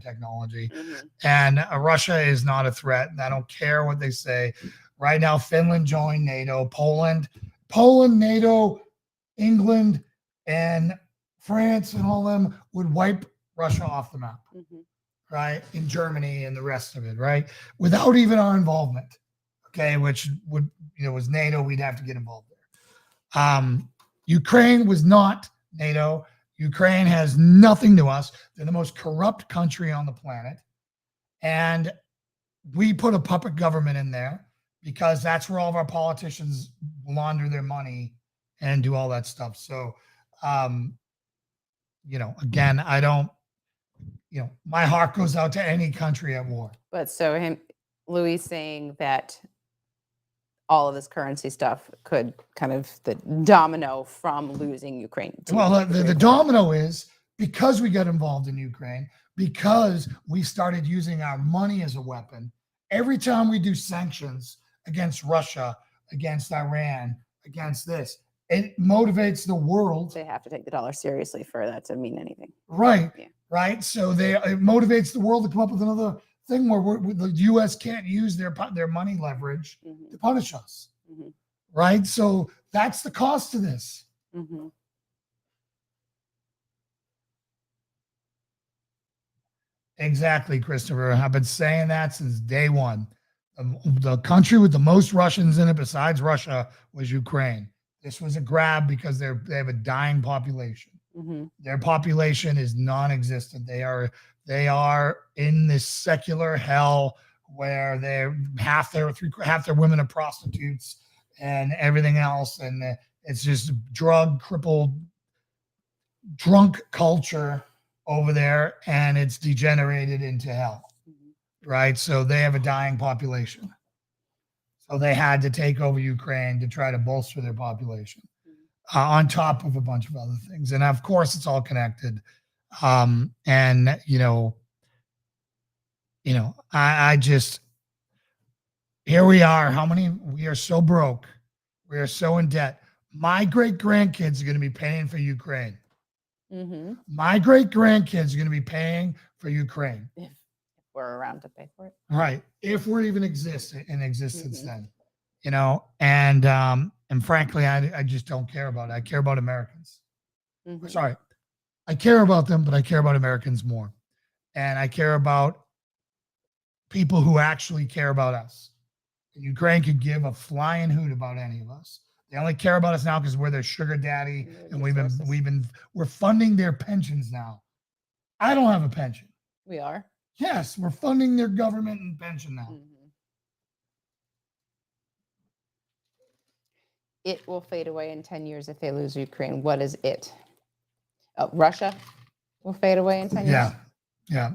technology.
Mm-hmm.
And Russia is not a threat. And I don't care what they say. Right now, Finland joined NATO, Poland, NATO, England, and France, and all of them would wipe Russia off the map,
Mm-hmm.
right? In Germany and the rest of it, right? Without even our involvement, okay? Which would, was NATO. We'd have to get involved there. Ukraine was not NATO. Ukraine has nothing to us. They're the most corrupt country on the planet. And we put a puppet government in there because that's where all of our politicians launder their money and do all that stuff. So, again, I don't, my heart goes out to any country at war.
But so Louis saying that all of this currency stuff could kind of the domino from losing Ukraine.
Well, the domino is because we got involved in Ukraine, because we started using our money as a weapon. Every time we do sanctions against Russia, against Iran, against this, it motivates the world.
They have to take the dollar seriously for that to mean anything.
Right.
Yeah.
Right. So it motivates the world to come up with another thing where the U.S. can't use their money leverage
Mm-hmm.
to punish us.
Mm-hmm.
Right. So that's the cost of this.
Mm-hmm.
Exactly, Christopher. I've been saying that since day one. The country with the most Russians in it, besides Russia, was Ukraine. This was a grab because they have a dying population.
Mm-hmm.
Their population is non-existent. They are in this secular hell where they're half their women are prostitutes and everything else, and it's just drug crippled, drunk culture over there, and it's degenerated into hell. Mm-hmm. Right? So they have a dying population. So they had to take over Ukraine to try to bolster their population, on top of a bunch of other things. And of course, it's all connected. I just, here we are. We are so broke. We are so in debt. My great grandkids are going to be paying for Ukraine.
Mm-hmm.
My great grandkids are going to be paying for Ukraine.
If we're around to pay for it.
Right. If we're even in existence then, and frankly, I just don't care about it. I care about Americans.
Mm-hmm.
Sorry. I care about them, but I care about Americans more. And I care about people who actually care about us. And Ukraine could give a flying hoot about any of us. They only care about us now because we're their sugar daddy, and we're funding their pensions now. I don't have a pension.
We are.
Yes, we're funding their government and pension now.
Mm-hmm. It will fade away in 10 years if they lose Ukraine. What is it? Russia will fade away in 10 years?
Yeah. Yeah.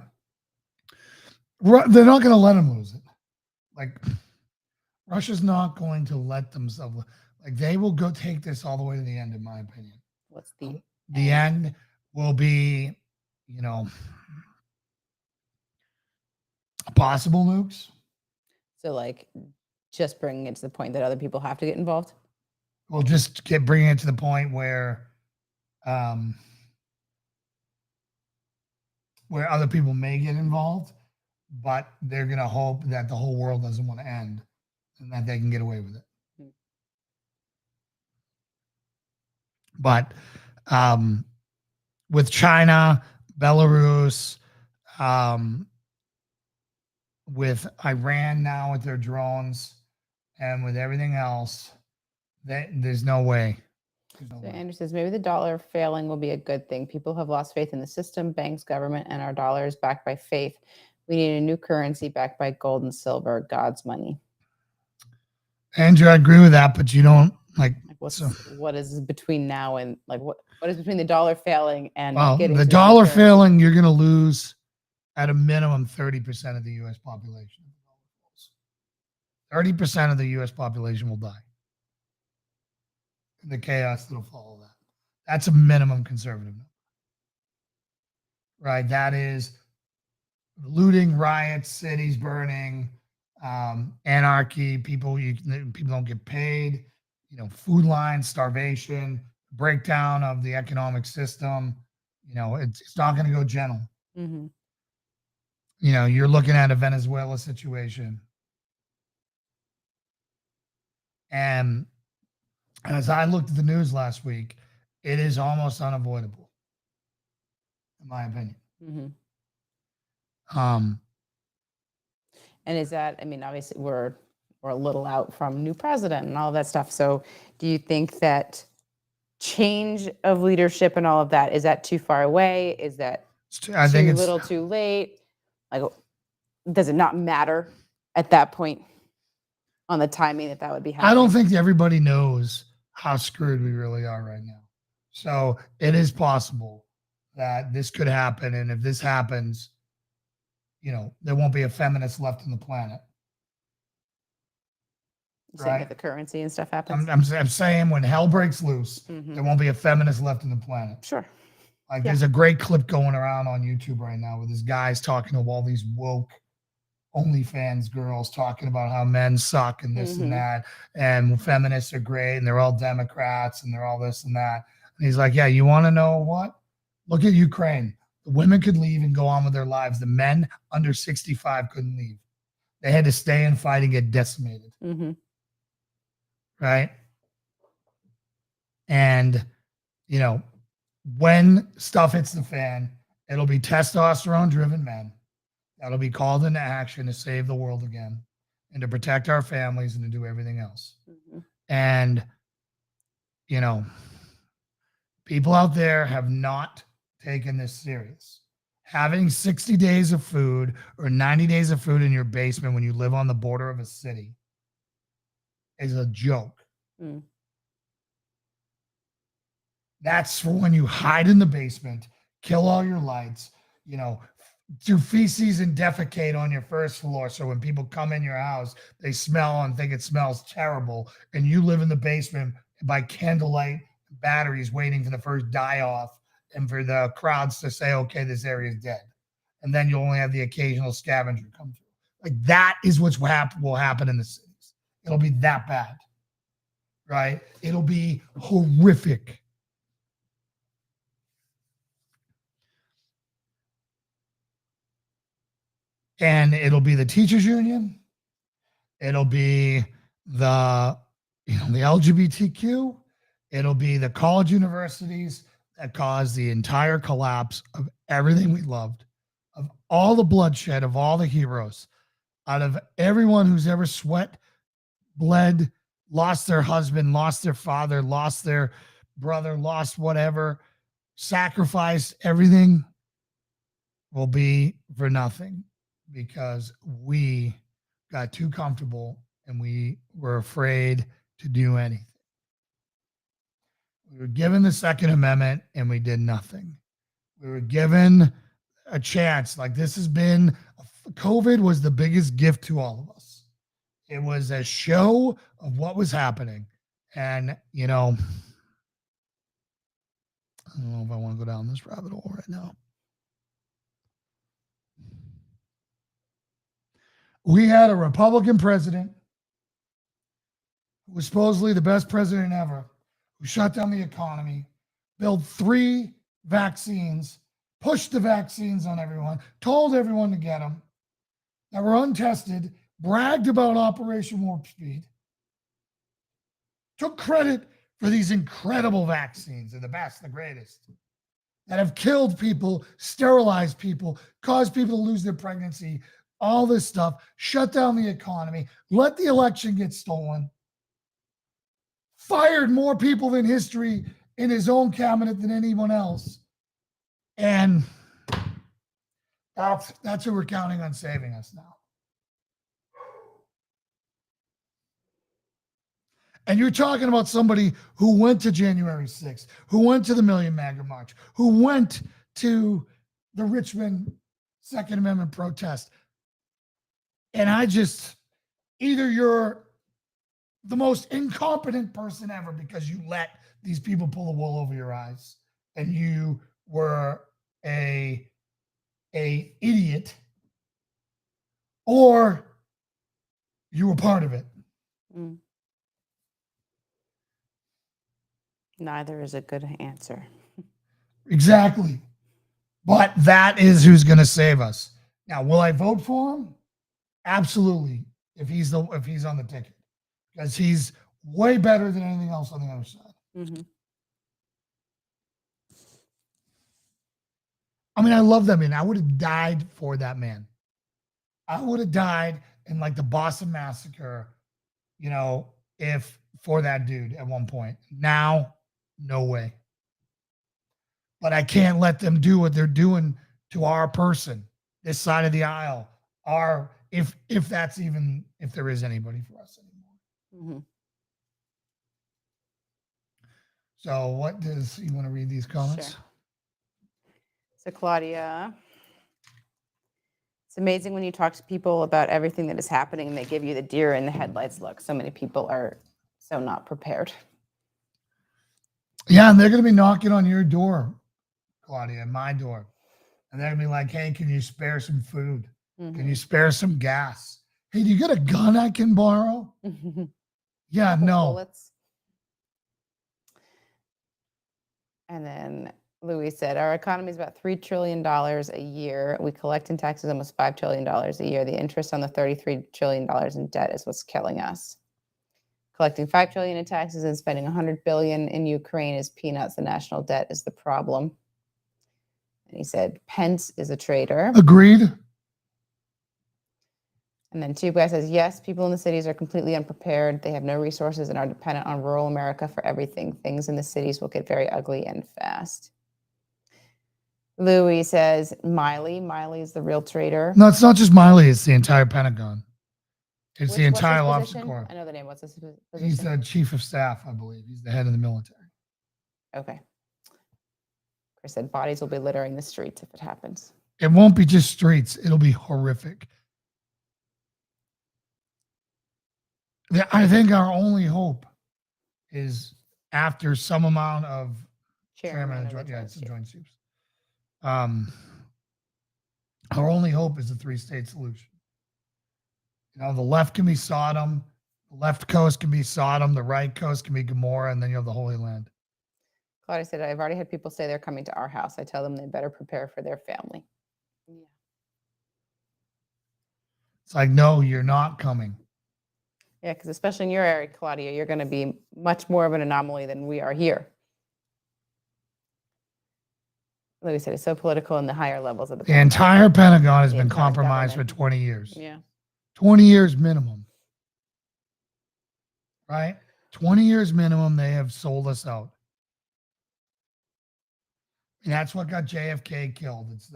They're not going to let them lose it. Like, Russia's not going to let themselves, like, they will go take this all the way to the end, in my opinion.
What's the
The end will be, you know, possible nukes.
so like just bringing it to the point that other people have to get involved?
We'll just bringing it to the point where other people may get involved, but they're going to hope that the whole world doesn't want to end and that they can get away with it.
Hmm.
But with China, Belarus, with Iran now with their drones, and with everything else, there's no way. There's no
So
way.
Andrew says maybe the dollar failing will be a good thing. People have lost faith in the system, banks, government, and our dollar is backed by faith. We need a new currency backed by gold and silver, God's money.
Andrew, I agree with that, but you don't like.
Like
So,
what is between now and like what is between the dollar failing and
well,
getting
the
to
dollar
currency?
failing, you're going to lose at a minimum 30% of the U.S. population. 30% of the U.S. population will die. The chaos that'll follow that. That's a minimum conservative number. Right? That is looting, riots, cities burning, anarchy. People don't get paid. You know, food lines, starvation, breakdown of the economic system. You know, it's not going to go gentle.
Mm-hmm.
You know, you're looking at a Venezuela situation. And as I looked at the news last week, it is almost unavoidable, in my opinion.
Mm-hmm.
And
is that, I mean, obviously we're a little out from new president and all that stuff. So do you think that change of leadership and all of that, is that too far away? Is that
I think
too
it's
little too late? Like, does it not matter at that point on the timing that would be happening?
I don't think everybody knows how screwed we really are right now. So it is possible that this could happen. And if this happens, you know, there won't be a feminist left on the planet.
Right. The currency and stuff happens.
I'm saying when hell breaks loose, there won't be a feminist left on the planet.
Sure.
Like there's a great clip going around on YouTube right now with this guy's talking to all these woke OnlyFans girls talking about how men suck and this and that, and feminists are great and they're all Democrats and they're all this and that. And he's like, yeah, you want to know what? Look at Ukraine. The women could leave and go on with their lives. The men under 65 couldn't leave. They had to stay and fight and get decimated. Right? And, you know, when stuff hits the fan, it'll be testosterone-driven men that'll be called into action to save the world again and to protect our families and to do everything else. And, you know, people out there have not taken this serious. Having 60 days of food or 90 days of food in your basement when you live on the border of a city is a joke. That's for when you hide in the basement, kill all your lights, you know, do feces and defecate on your first floor. So when people come in your house, they smell and think it smells terrible. And you live in the basement by candlelight batteries waiting for the first die off and for the crowds to say, okay, this area is dead. And then you only have the occasional scavenger come through. Like that is what's will happen in the cities. It'll be that bad, right? It'll be horrific. And it'll be the teachers union. It'll be the LGBTQ. It'll be the college universities that caused the entire collapse of everything we loved, of all the bloodshed, of all the heroes, out of everyone who's ever sweat, bled, lost their husband, lost their father, lost their brother, lost whatever, sacrificed everything, will be for nothing. Because we got too comfortable and we were afraid to do anything. We were given the Second Amendment and we did nothing. We were given a chance. Like this has been, COVID was the biggest gift to all of us. It was a show of what was happening. And, you know, I don't know if I want to go down this rabbit hole right now. We had a Republican president who was supposedly the best president ever, who shut down the economy, built 3 vaccines, pushed the vaccines on everyone, told everyone to get them, that were untested, bragged about Operation Warp Speed, took credit for these incredible vaccines. They're the best, the greatest, that have killed people, sterilized people, caused people to lose their pregnancy, all this stuff, shut down the economy, let the election get stolen, fired more people in history in his own cabinet than anyone else. And that's who we're counting on saving us now. And you're talking about somebody who went to January 6th, who went to the Million MAGA March, who went to the Richmond Second Amendment protest. And either you're the most incompetent person ever because you let these people pull the wool over your eyes and you were a idiot, or you were part of it.
Mm. Neither is a good answer.
Exactly. But that is who's going to save us. Now, will I vote for him? Absolutely. If he's on the ticket, because he's way better than anything else on the other side.
Mm-hmm.
I mean, I love that man. I would have died for that man. I would have died in like the Boston Massacre, if for that dude at one point. Now, no way. But I can't let them do what they're doing to our person, this side of the aisle, if there is anybody for us anymore.
Mm-hmm.
So you want to read these comments?
Sure. So Claudia, it's amazing when you talk to people about everything that is happening and they give you the deer in the headlights look. So many people are so not prepared.
Yeah, and they're going to be knocking on your door, Claudia, and my door. And they're going to be like, hey, can you spare some food?
Mm-hmm.
Can you spare some gas? Hey, do you got a gun I can borrow? Yeah, no.
Bullets. And then Louis said, our economy is about $3 trillion a year. We collect in taxes almost $5 trillion a year. The interest on the $33 trillion in debt is what's killing us. Collecting $5 trillion in taxes and spending $100 billion in Ukraine is peanuts. The national debt is the problem. And he said, Pence is a traitor.
Agreed.
And then Tube Guy says, yes, people in the cities are completely unprepared. They have no resources and are dependent on rural America for everything. Things in the cities will get very ugly and fast. Louis says, Miley is the real traitor.
No, it's not just Miley. It's the entire Pentagon. It's the entire
what's his
officer
position?
corps.
I know the name. What's his position?
He's the chief of staff, I believe. He's the head of the military.
Okay. Chris said, bodies will be littering the streets if it happens.
It won't be just streets. It'll be horrific. I think our only hope is after some amount of
Chairman of the
it's a
Joint
joint chiefs. Our only hope is a 3-state solution. The left can be Sodom, the left coast can be Sodom, the right coast can be Gomorrah, and then you have the Holy Land.
Claudia said, I've already had people say they're coming to our house. I tell them they better prepare for their family. Yeah.
It's like, no, you're not coming.
Yeah, because especially in your area, Claudia, you're going to be much more of an anomaly than we are here. Louis said it's so political in the higher levels of the
The entire Pentagon has
The
been
entire
compromised
government.
for 20 years.
Yeah.
20 years minimum. Right? 20 years minimum, they have sold us out. And that's what got JFK killed. It's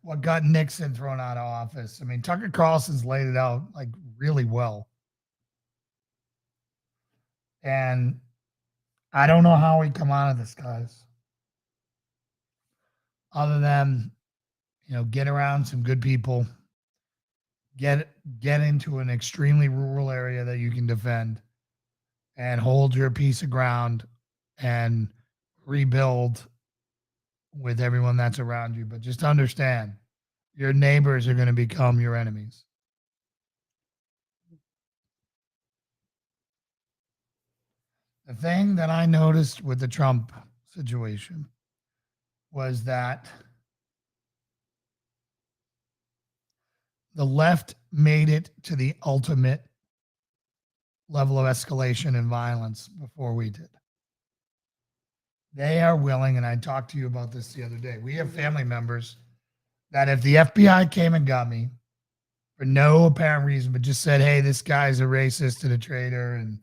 what got Nixon thrown out of office. I mean, Tucker Carlson's laid it out like really well. And I don't know how we come out of this, guys. Other than, get around some good people, get into an extremely rural area that you can defend and hold your piece of ground and rebuild with everyone that's around you. But just understand your neighbors are going to become your enemies. The thing that I noticed with the Trump situation was that the left made it to the ultimate level of escalation and violence before we did. They are willing, and I talked to you about this the other day. We have family members that if the FBI came and got me for no apparent reason, but just said, hey, this guy's a racist and a traitor and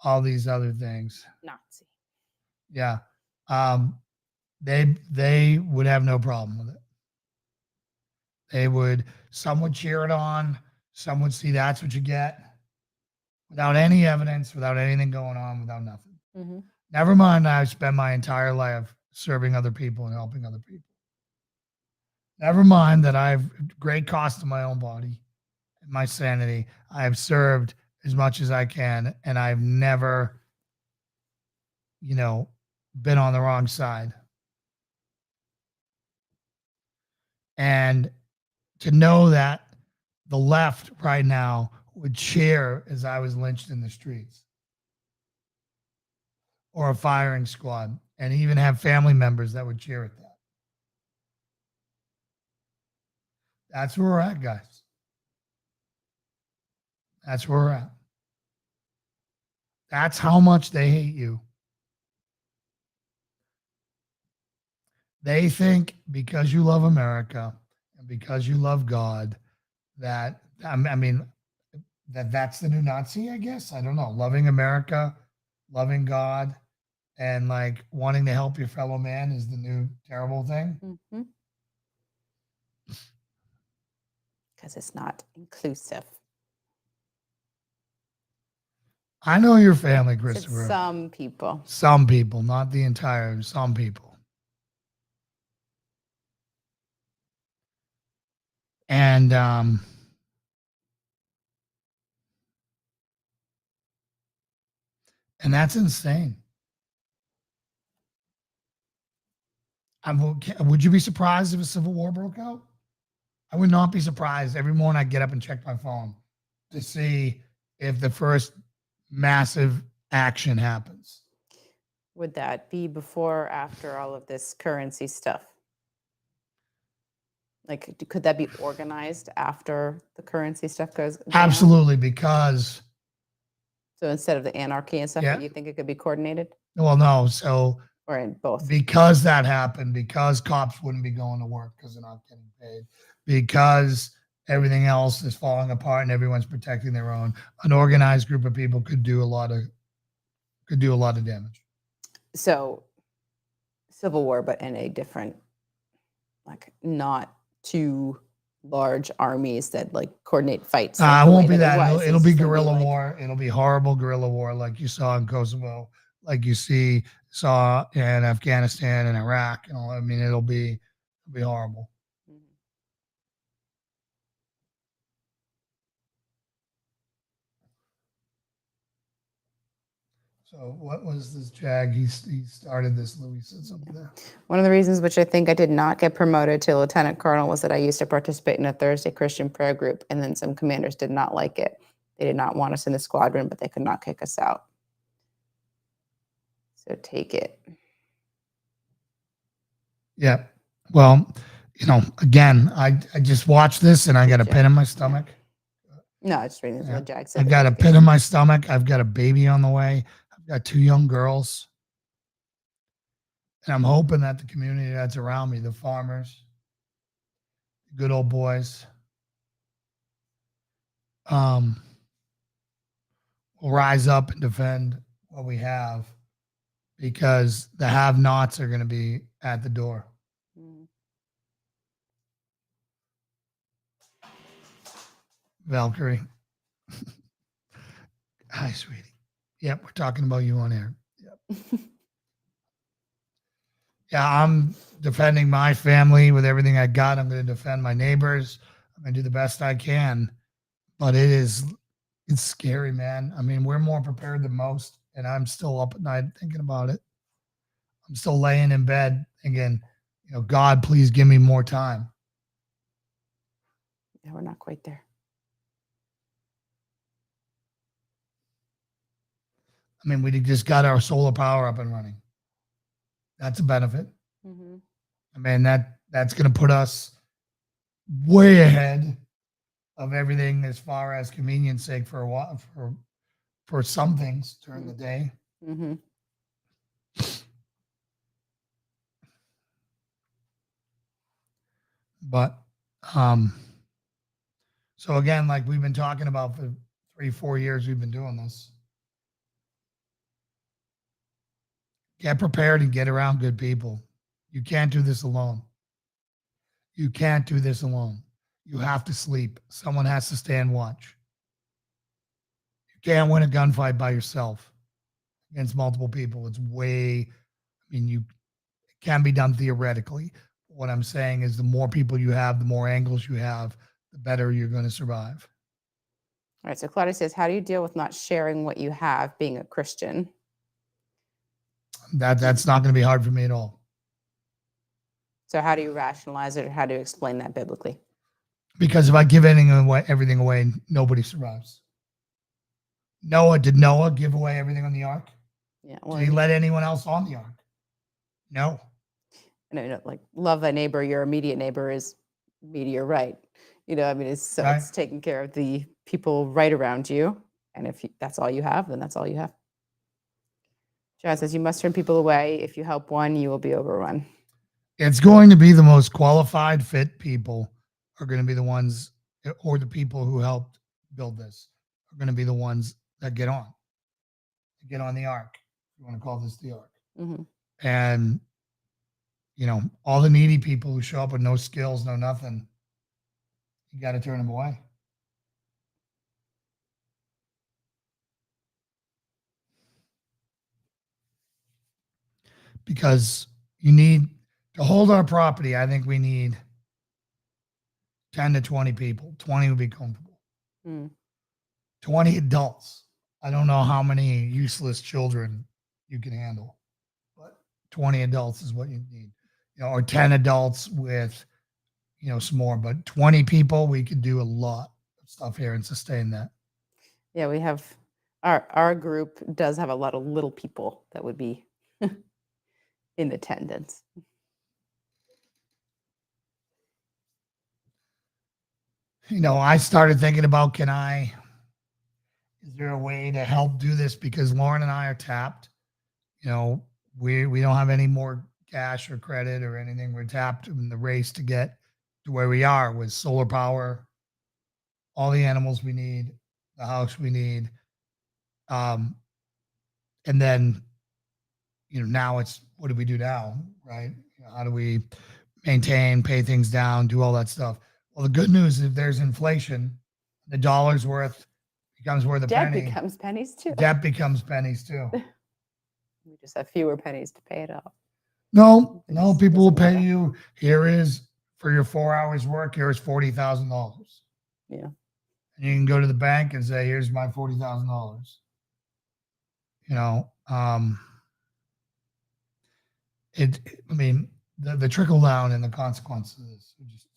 all these other things.
Nazi.
Yeah. They would have no problem with it. Some would cheer it on. Some would see that's what you get without any evidence, without anything going on, without nothing.
Mm-hmm.
Never mind, I've spent my entire life serving other people and helping other people. Never mind that I've great cost to my own body and my sanity. I've served as much as I can, and I've never, been on the wrong side. And to know that the left right now would cheer as I was lynched in the streets or a firing squad, and even have family members that would cheer at that. That's where we're at, guys. That's where we're at. That's how much they hate you. They think because you love America and because you love God, that's the new Nazi, I guess. I don't know. Loving America, loving God, and like wanting to help your fellow man is the new terrible thing.
Mm-hmm. Because it's not inclusive.
I know your family,
It's
Christopher.
some people.
Some people, not the entire, some people. And that's insane. Would you be surprised if a civil war broke out? I would not be surprised. Every morning I get up and check my phone to see if the first massive action happens.
Would that be before or after all of this currency stuff? Like, could that be organized after the currency stuff goes down?
Absolutely, because
So instead of the anarchy and stuff,
Yeah.
you think it could be coordinated,
well, no, so
or in both?
because that happened, because cops wouldn't be going to work because they're not getting paid, because everything else is falling apart and everyone's protecting their own, an organized group of people could do a lot of damage.
So, civil war, but in a different, like, not two large armies that like coordinate fights.
It
like the way
won't be that.
it was.
It'll
It's
be
just gonna
guerrilla
like-
war. It'll be horrible guerrilla war like you saw in Kosovo, like you saw in Afghanistan and Iraq. I mean, it'll be horrible.
Mhm.
So what was this Jag? He started this. Louis said something there.
One of the reasons which I think I did not get promoted to lieutenant colonel was that I used to participate in a Thursday Christian prayer group, and then some commanders did not like it. They did not want us in the squadron, but they could not kick us out. So take it.
Yeah. Well, again, I just watched this and I got a pit in my stomach.
No, I just reading
Yeah.
what Jack said.
I got a pit in my stomach. I've got a baby on the way. I've got 2 young girls. And I'm hoping that the community that's around me, the farmers, the good old boys, will rise up and defend what we have, because the have-nots are going to be at the door.
Mhm.
Valkyrie. Hi, sweetie. Yep, we're talking about you on air. Yep. Yeah, I'm defending my family with everything I got. I'm going to defend my neighbors. I'm going to do the best I can. But it's scary, man. I mean, we're more prepared than most, and I'm still up at night thinking about it. I'm still laying in bed thinking, God, please give me more time.
Yeah, we're not quite there.
I mean, we just got our solar power up and running. That's a benefit.
Mm-hmm.
I mean, that's going to put us way ahead of everything as far as convenience sake for a while, for some things during the day.
Mm-hmm.
But so again, like we've been talking about for 3-4 years, we've been doing this. Get prepared and get around good people. You can't do this alone. You can't do this alone. You have to sleep. Someone has to stand watch. You can't win a gunfight by yourself against multiple people. You it can be done theoretically. What I'm saying is the more people you have, the more angles you have, the better you're going to survive.
All right. So Claudia says, how do you deal with not sharing what you have being a Christian?
That's not going to be hard for me at all.
So how do you rationalize it, or how do you explain that biblically?
Because if I give everything away, nobody survives. Did Noah give away everything on the ark?
Yeah.
Did he let anyone else on the ark? No.
Like love thy neighbor, your immediate neighbor is me to your right. It's taking care of the people right around you. And if that's all you have, then that's all you have. John says, you must turn people away. If you help one, you will be overrun.
It's going to be the most qualified, fit people are going to be the ones, or the people who helped build this are going to be the ones that get on the ark. You want to call this the ark.
Mm-hmm.
And, all the needy people who show up with no skills, no nothing, you got to turn them away. Because you need to hold our property. I think we need 10 to 20 people. 20 would be comfortable. 20 adults. I don't know how many useless children you can handle, but 20 adults is what you need. Or 10 adults with, some more, but 20 people, we could do a lot of stuff here and sustain that.
Yeah, we have our group does have a lot of little people that would be in attendance.
I started thinking about, is there a way to help do this? Because Lauren and I are tapped. We don't have any more cash or credit or anything. We're tapped in the race to get to where we are with solar power, all the animals we need, the house we need. And then, now it's, what do we do now? Right. How do we maintain, pay things down, do all that stuff? Well, the good news is if there's inflation, the dollar's becomes worth a penny.
Debt becomes pennies too.
Debt becomes pennies too.
We just have fewer pennies to pay it off.
No, people will pay you. Here is, for your 4 hours work, here's $40,000.
Yeah.
And you can go to the bank and say, here's my $40,000. The trickle down and the consequences are just,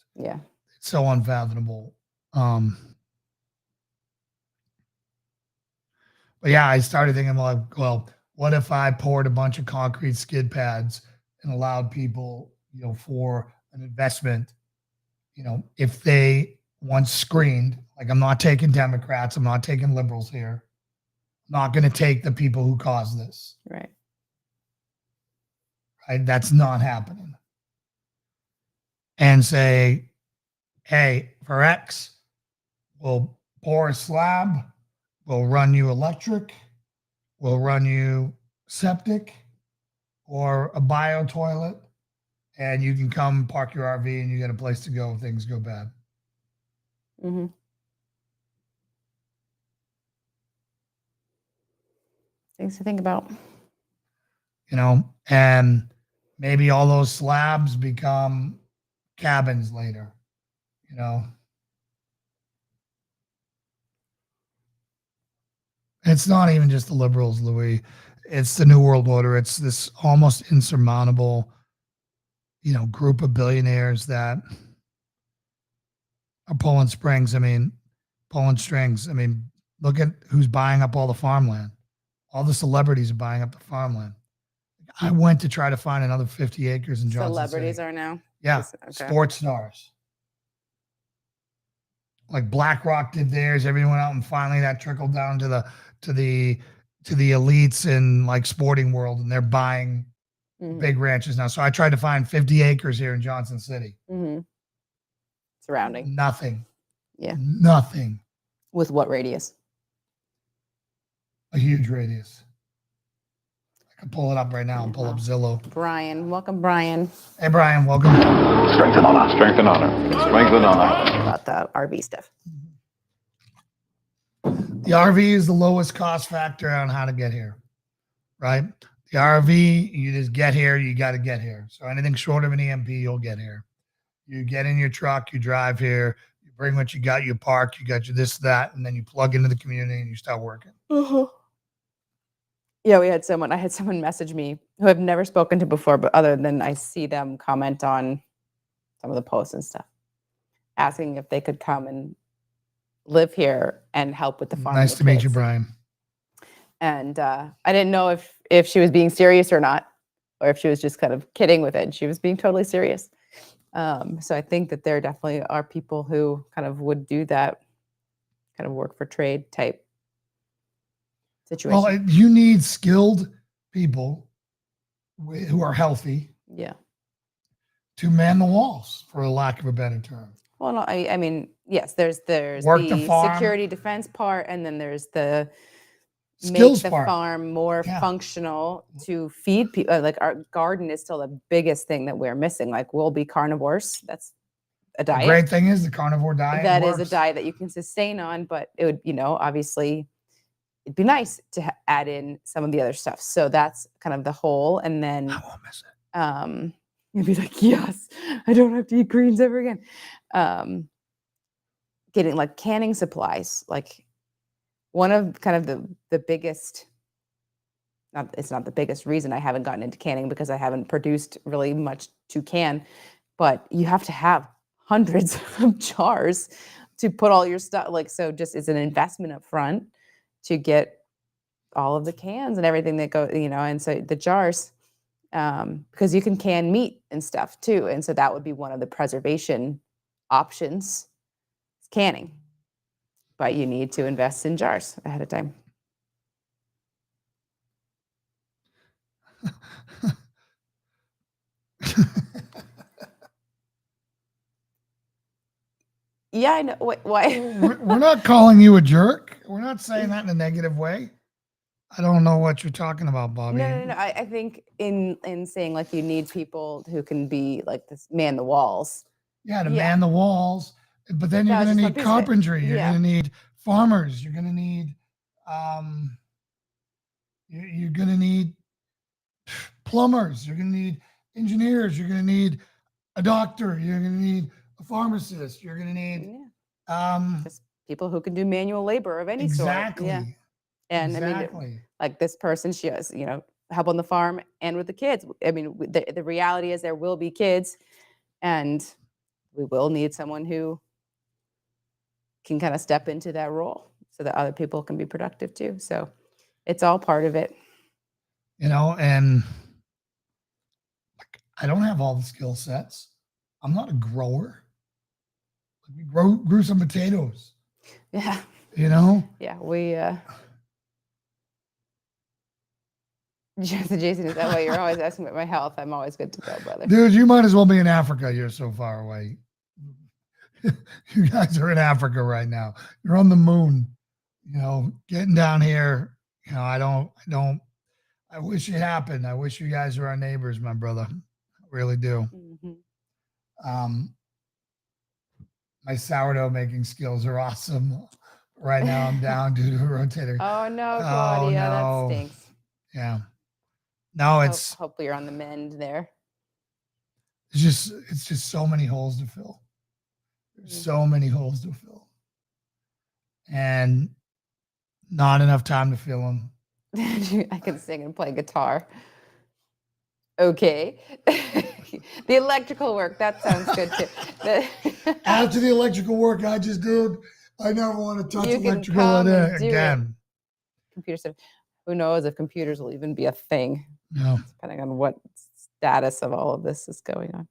it's so unfathomable. But yeah, I started thinking, well, what if I poured a bunch of concrete skid pads and allowed people, for an investment, if they once screened, like, I'm not taking Democrats, I'm not taking liberals here. I'm not going to take the people who caused this.
Right.
That's not happening. And say, hey, for X, we'll pour a slab, we'll run you electric, we'll run you septic or a bio toilet, and you can come park your RV and you get a place to go if things go bad.
Mm-hmm. Things to think about.
And maybe all those slabs become cabins later, you know. It's not even just the liberals, Louis. It's the New World Order. It's this almost insurmountable, group of billionaires that are pulling strings. Look at who's buying up all the farmland. All the celebrities are buying up the farmland. I went to try to find another 50 acres in Johnson
Celebrities
City.
are now.
Yeah,
Okay.
sports stars. Like BlackRock did theirs. Everyone went out, and finally that trickled down to the elites in like sporting world, and they're buying big ranches now. So I tried to find 50 acres here in Johnson City.
Surrounding.
Nothing.
Yeah.
Nothing.
With what radius?
A huge radius. I can pull it up right now and pull up Zillow.
Brian. Welcome, Brian.
Hey, Brian. Welcome.
Strength and honor. Strength and honor. Strength and honor.
About the RV stuff.
The RV is the lowest cost factor on how to get here, right? The RV, you just get here, you got to get here. So anything short of an EMP, you'll get here. You get in your truck, you drive here, you bring what you got, you park, you got your this, that, and then you plug into the community and you start working.
Yeah, I had someone message me who I've never spoken to before, but other than I see them comment on some of the posts and stuff, asking if they could come and live here and help with the farm.
Nice to meet you, Brian.
And I didn't know if she was being serious or not, or if she was just kind of kidding with it. She was being totally serious. So I think that there definitely are people who kind of would do that, kind of work for trade type situation.
Well, you need skilled people who are healthy.
Yeah.
To man the walls, for a lack of a better term.
Well, no, I mean, yes, there's
Work
the
the farm.
security defense part, and then there's the
Skills
make the
part.
farm more functional to feed people. Like our garden is still the biggest thing that we're missing. Like we'll be carnivores. That's a diet.
The great thing is the carnivore diet.
That is
works.
a diet that you can sustain on, but it would, obviously it'd be nice to add in some of the other stuff. So that's kind of the whole. And then
I won't miss it.
You'd be like, yes, I don't have to eat greens ever again. Getting like canning supplies, like one of kind of the biggest, it's not the biggest reason I haven't gotten into canning because I haven't produced really much to can, but you have to have hundreds of jars to put all your stuff. Like, so just it's an investment up front to get all of the cans and everything that go, and so the jars, because you can can meat and stuff too. And so that would be one of the preservation options, canning. But you need to invest in jars ahead of time. Yeah, I know. Why?
We're not calling you a jerk. We're not saying that in a negative way. I don't know what you're talking about, Bobby.
No. I think in saying like you need people who can be like this man the walls.
Yeah, to man the walls. But then you're going to need carpentry. You're going to need farmers. You're going to need you're going to need plumbers. You're going to need engineers. You're going to need a doctor. You're going to need a pharmacist. You're going to need
just people who can do manual labor of any sort.
Exactly. Yeah.
And I mean, like this person, she has, help on the farm and with the kids. I mean, the reality is there will be kids, and we will need someone who can kind of step into that role so that other people can be productive too. So it's all part of it.
And like, I don't have all the skill sets. I'm not a grower. We grew some potatoes.
Yeah.
Yeah,
we Jason, is that why you're always asking about my health? I'm always good to go, brother.
Dude, you might as well be in Africa. You're so far away. You guys are in Africa right now. You're on the moon. Getting down here. I wish it happened. I wish you guys were our neighbors, my brother. I really do.
Mm-hmm.
My sourdough making skills are awesome. Right now I'm down due to a rotator.
Oh no, Claudia, that stinks.
Yeah. No, it's
hopefully you're on the mend there.
it's just so many holes to fill. There's
Mhm.
so many holes to fill, and not enough time to fill them.
I can sing and play guitar. Okay. The electrical work, that sounds good too.
After the electrical work I just did, I never want to touch
You can
electrical
come and do it.
again.
Computer stuff. Who knows if computers will even be a thing,
No.
depending on what status of all of this is going on.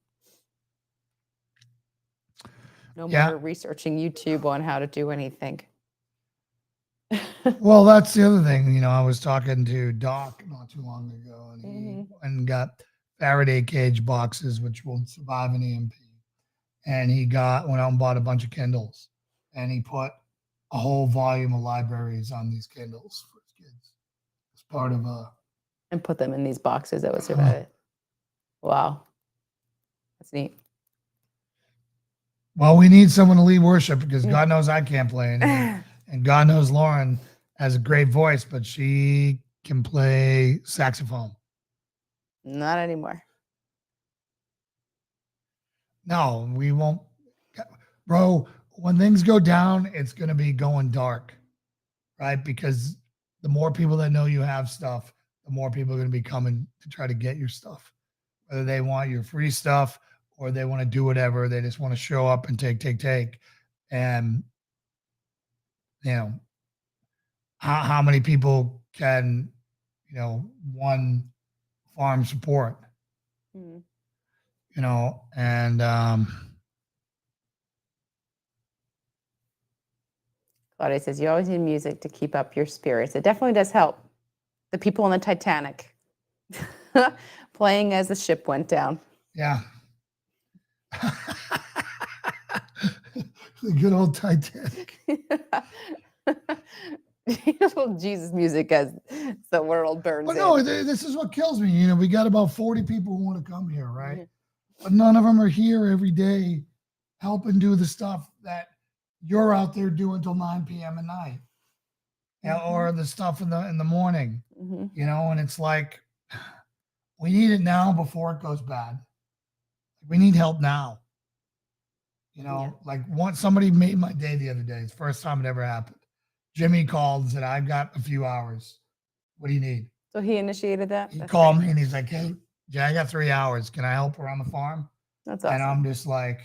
No
Yeah.
more researching YouTube on how to do anything.
Well, that's the other thing. You know, I was talking to Doc not too long ago, and he
Mhm.
went and got Faraday cage boxes, which will survive an EMP. And he went out and bought a bunch of Kindles, and he put a whole volume of libraries on these Kindles for his kids. It's part of a.
And put them in these boxes that would survive it. Wow. That's neat.
Well, we need someone to lead worship because God knows I can't play anything. And God knows Lauren has a great voice, but she can play saxophone.
Not anymore.
No, we won't. Bro, when things go down, it's going to be going dark, right? Because the more people that know you have stuff, the more people are going to be coming to try to get your stuff. Whether they want your free stuff or they want to do whatever, they just want to show up and take. And, you know, how many people can, you know, one farm support,
Mhm.
you know, and
Claudia says, you always need music to keep up your spirits. It definitely does help. The people on the Titanic playing as the ship went down.
yeah. The good old Titanic.
Beautiful Jesus music as the world burns
Well, no,
in.
this is what kills me. You know, we got about 40 people who want to come here, right?
Yeah.
But none of them are here every day helping do the stuff that you're out there doing till 9 p.m. at night. Or the stuff in the morning,
Mhm.
you know, and it's like we need it now before it goes bad. We need help now. You know, like somebody made my day the other day. It's the first time it ever happened. Jimmy called and said, I've got a few hours. What do you need?
So he initiated that?
He
That's
called
great.
me and he's like, hey, Jay, I got 3 hours. Can I help around the farm?
That's
And
awesome.
I'm just like,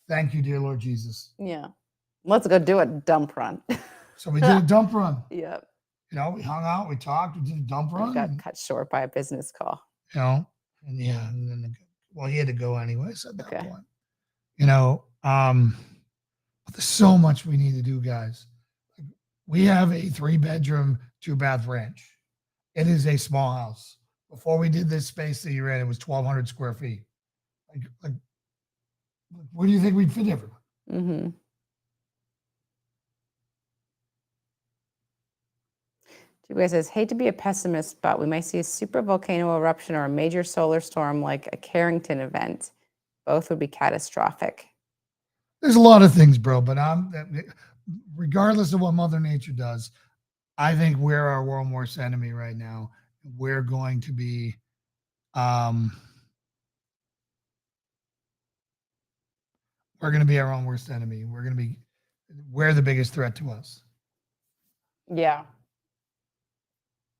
thank you, dear Lord Jesus.
Yeah. Let's go do a dump run.
So we did a dump run.
Yeah.
You know, we hung out, we talked, we did a dump
And
run.
got
And,
cut short by a business call.
you know, and yeah, and then well, he had to go anyways at that
Okay.
point. You know, there's so much we need to do, guys. We have a 3-bedroom, 2-bath ranch. It is a small house. Before we did this space that you're in, it was 1,200 square feet. Like, where do you think we'd fit everyone?
Mm-hmm. Julia says, hate to be a pessimist, but we might see a super volcano eruption or a major solar storm like a Carrington event. Both would be catastrophic.
There's a lot of things, bro, but regardless of what Mother Nature does, I think we're our world's worst enemy right now. We're going to be, we're going to be our own worst enemy. We're the biggest threat to us.
Yeah.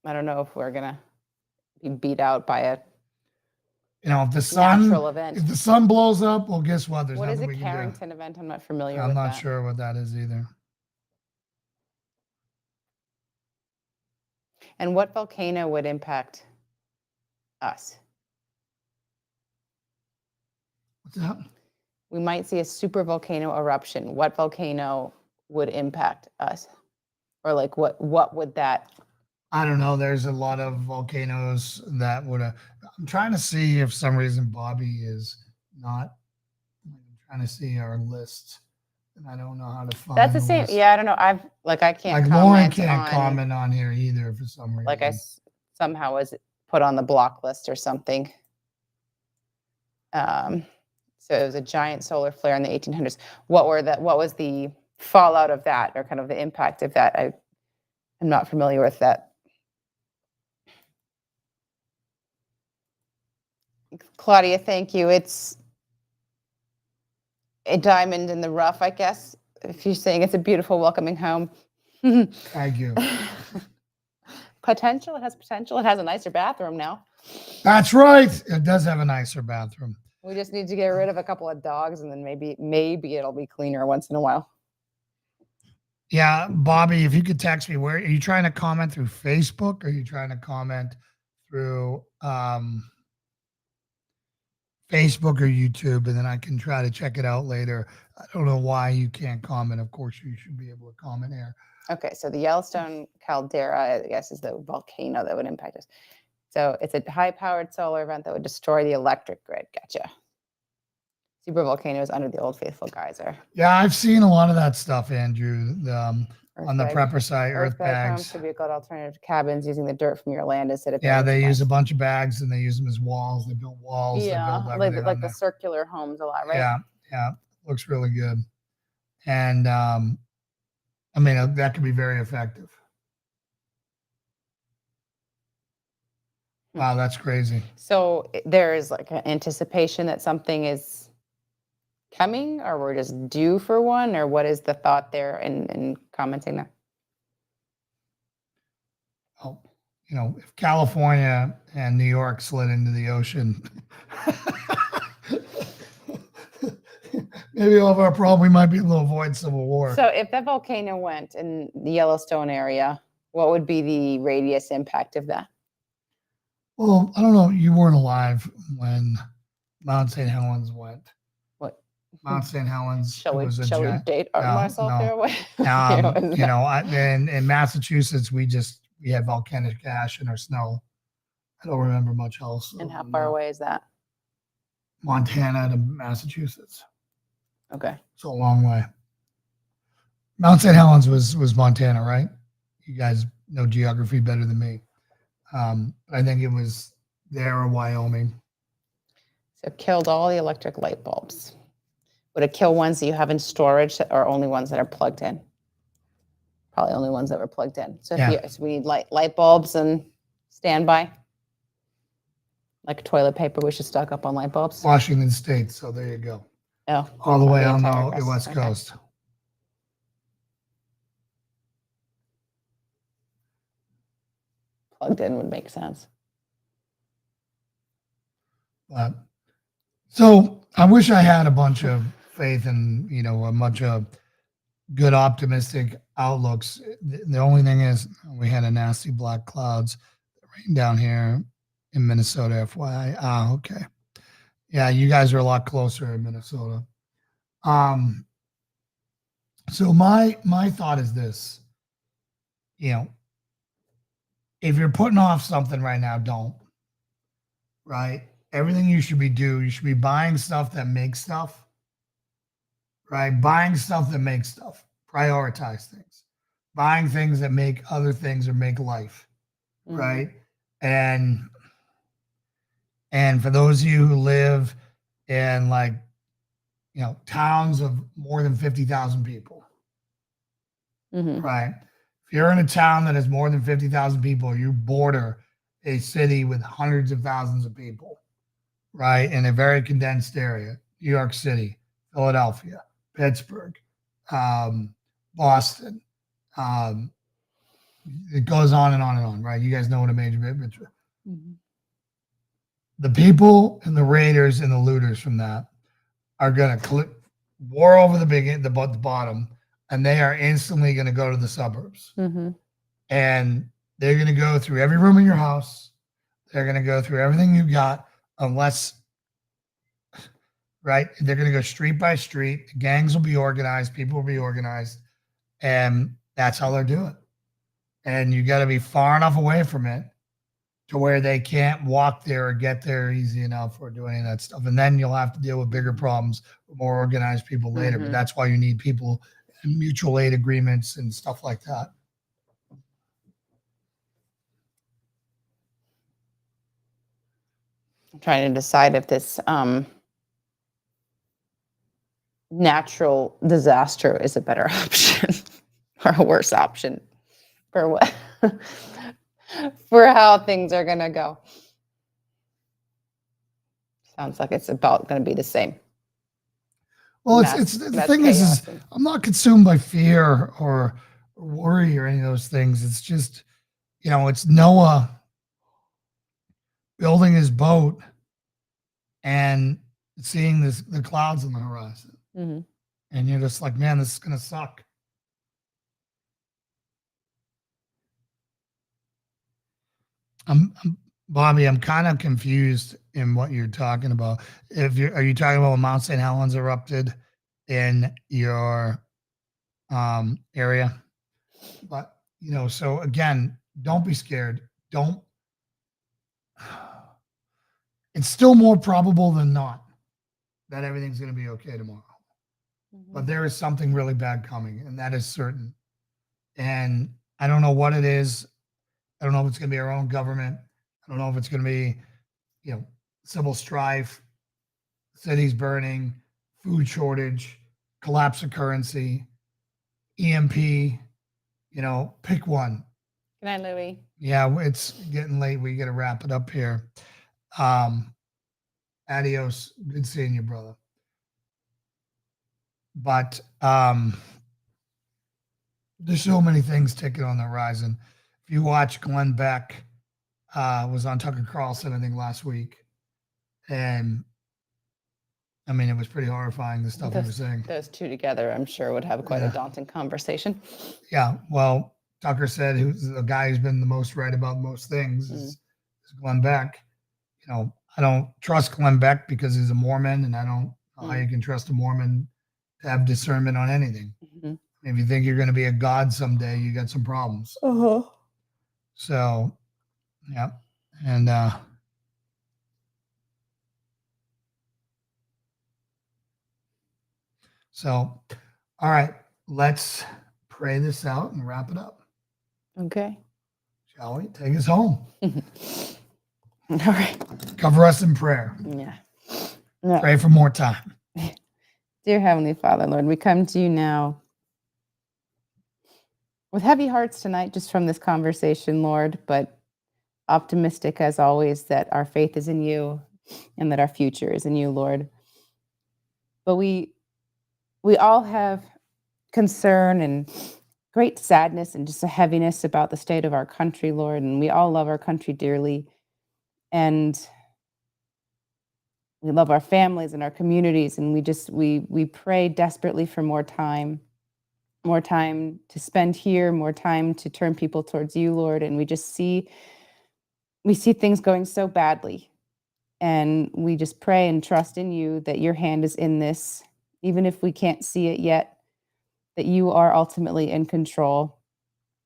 I don't know if we're going to be beat out by a
You know, if the
natural event.
if the sun blows up, well, guess what? There's
What is
nothing
a
we can do.
Carrington event? I'm not familiar
I'm
with
not
that.
sure what that is either.
And what volcano would impact us?
What's that?
We might see a super volcano eruption. What volcano would impact us? Or like what would that?
I don't know. There's a lot of volcanoes that would. I'm trying to see if some reason Bobby is not. I'm trying to see our list, and I don't know how to find.
That's the same.
list.
Yeah, I don't know. I can't.
Like Lauren can't comment on here either for some reason.
Like I somehow was put on the block list or something. So it was a giant solar flare in the 1800s. What was the fallout of that, or kind of the impact of that? I'm not familiar with that. Claudia, thank you. It's a diamond in the rough, I guess. If you're saying it's a beautiful, welcoming home.
Thank you.
Potential. It has potential. It has a nicer bathroom now.
That's right. It does have a nicer bathroom.
We just need to get rid of a couple of dogs, and then maybe it'll be cleaner once in a while.
Yeah, Bobby, if you could text me, where are you trying to comment through Facebook? Or are you trying to comment through Facebook or YouTube, and then I can try to check it out later. I don't know why you can't comment. Of course, you should be able to comment here.
Okay, so the Yellowstone caldera, I guess, is the volcano that would impact us. So it's a high-powered solar event that would destroy the electric grid. Gotcha. Super volcano is under the Old Faithful geyser.
Yeah, I've seen a lot of that stuff, Andrew. On the prepper site, earth bags.
Homes should be a good alternative to cabins using the dirt from your land instead of.
Yeah, they use a bunch of bags and they use them as walls. They build walls.
Yeah,
they build
like the circular homes a lot, right?
Yeah, looks really good. And I mean, that could be very effective. Wow, that's crazy.
So there is like an anticipation that something is coming, or we're just due for one, or what is the thought there in commenting that?
Oh, if California and New York slid into the ocean, maybe all of our problem, we might be able to avoid civil war.
So if that volcano went in the Yellowstone area, what would be the radius impact of that?
Well, I don't know. You weren't alive when Mount St. Helens went.
What?
Mount St. Helens.
Shall we date myself
here? In Massachusetts, we had volcanic ash in our snow. I don't remember much else.
And how far away is that?
Montana to Massachusetts.
Okay.
It's a long way. Mount St. Helens was Montana, right? You guys know geography better than me. I think it was there or Wyoming.
So it killed all the electric light bulbs. Would it kill ones that you have in storage or only ones that are plugged in? Probably only ones that were plugged in. So, so we need light bulbs and standby. Like toilet paper, we should stock up on light bulbs.
Washington State, so there you go.
Oh,
all the way on the West Coast.
Plugged in would make sense.
So I wish I had a bunch of faith and a bunch of good optimistic outlooks. The only thing is we had a nasty black clouds rain down here in Minnesota, FYI. Okay. Yeah, you guys are a lot closer in Minnesota. So my thought is this, if you're putting off something right now, don't. Right? Everything you should be buying stuff that makes stuff. Right? Buying stuff that makes stuff. Prioritize things. Buying things that make other things or make life. Mm-hmm. Right? And for those of you who live in towns of more than 50,000 people. Mm-hmm. Right? If you're in a town that has more than 50,000 people, you border a city with hundreds of thousands of people, right? In a very condensed area, New York City, Philadelphia, Pittsburgh, Boston. It goes on and on and on, right? You guys know what a major bit. Mm-hmm. The people and the raiders and the looters from that are going to war over the bottom, and they are instantly going to go to the suburbs. Mm-hmm. And they're going to go through every room in your house. They're going to go through everything you got, right? They're going to go street by street. The gangs will be organized. People will be organized. And that's how they're doing. And you got to be far enough away from it to where they can't walk there or get there easy enough or do any of that stuff. And then you'll have to deal with bigger problems with more organized people later. Mm-hmm. But that's why you need people and mutual aid agreements and stuff like that.
I'm trying to decide if this natural disaster is a better option or a worse option for what for how things are going to go. Sounds like it's about going to be the same.
Well,
Mass-
it's the
mass
thing is
chaos and-
I'm not consumed by fear or worry or any of those things. It's just, it's Noah building his boat and seeing the clouds on the horizon.
Mhm.
And you're just like, man, this is going to suck. Bobby, I'm kind of confused in what you're talking about. Are you talking about when Mount St. Helens erupted in your area? But so again, don't be scared. Don't. It's still more probable than not that everything's going to be okay tomorrow. But there is something really bad coming, and that is certain. And I don't know what it is. I don't know if it's going to be our own government. I don't know if it's going to be, civil strife, cities burning, food shortage, collapse of currency, EMP, pick one.
Good night, Louie.
Yeah, it's getting late. We got to wrap it up here. Adios. Good seeing you, brother. But there's so many things ticking on the horizon. If you watch Glenn Beck, was on Tucker Carlson, I think, last week. And I mean, it was pretty horrifying, the stuff he was saying.
Those two together, I'm sure, would have quite a daunting conversation.
Yeah. Well, Tucker said, who's the guy who's been the most right about most things is Glenn Beck. I don't trust Glenn Beck because he's a Mormon, and I don't know how you can trust a Mormon to have discernment on anything. If you think you're going to be a god someday, you got some problems. So, yeah. And so, all right, let's pray this out and wrap it up.
Okay.
Shall we? Take us home.
All right.
Cover us in prayer.
Yeah. No.
Pray for more time.
Dear Heavenly Father, Lord, we come to you now with heavy hearts tonight just from this conversation, Lord, but optimistic as always that our faith is in you and that our future is in you, Lord. But we all have concern and great sadness and just a heaviness about the state of our country, Lord, and we all love our country dearly. And we love our families and our communities, and we pray desperately for more time to spend here, more time to turn people towards you, Lord. And we see things going so badly, and we just pray and trust in you that your hand is in this, even if we can't see it yet, that you are ultimately in control.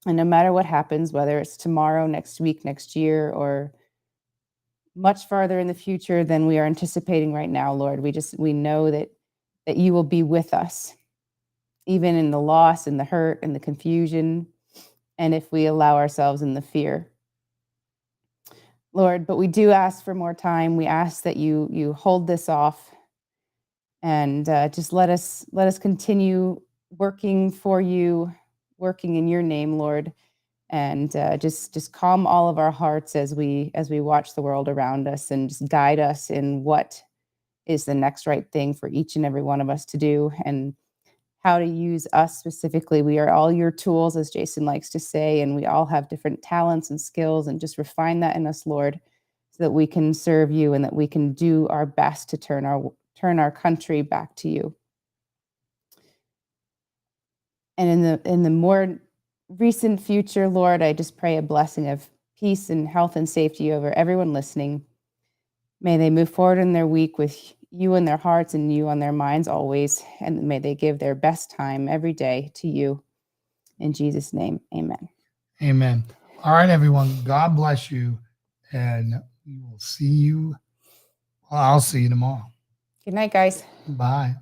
And no matter what happens, whether it's tomorrow, next week, next year, or much farther in the future than we are anticipating right now, Lord, we know that you will be with us, even in the loss and the hurt and the confusion, and if we allow ourselves in the fear, Lord. But we do ask for more time. We ask that you hold this off, and just let us continue working for you, working in your name, Lord. And just calm all of our hearts as we watch the world around us, and just guide us in what is the next right thing for each and every one of us to do, and how to use us specifically. We are all your tools, as Jason likes to say, and we all have different talents and skills, and just refine that in us, Lord, so that we can serve you and that we can do our best to turn our country back to you. And in the more recent future, Lord, I just pray a blessing of peace and health and safety over everyone listening. May they move forward in their week with you in their hearts and you on their minds always, and may they give their best time every day to you. In Jesus' name, amen.
Amen. All right, everyone. God bless you, and we will see you. Well, I'll see you tomorrow.
Good night, guys.
Bye.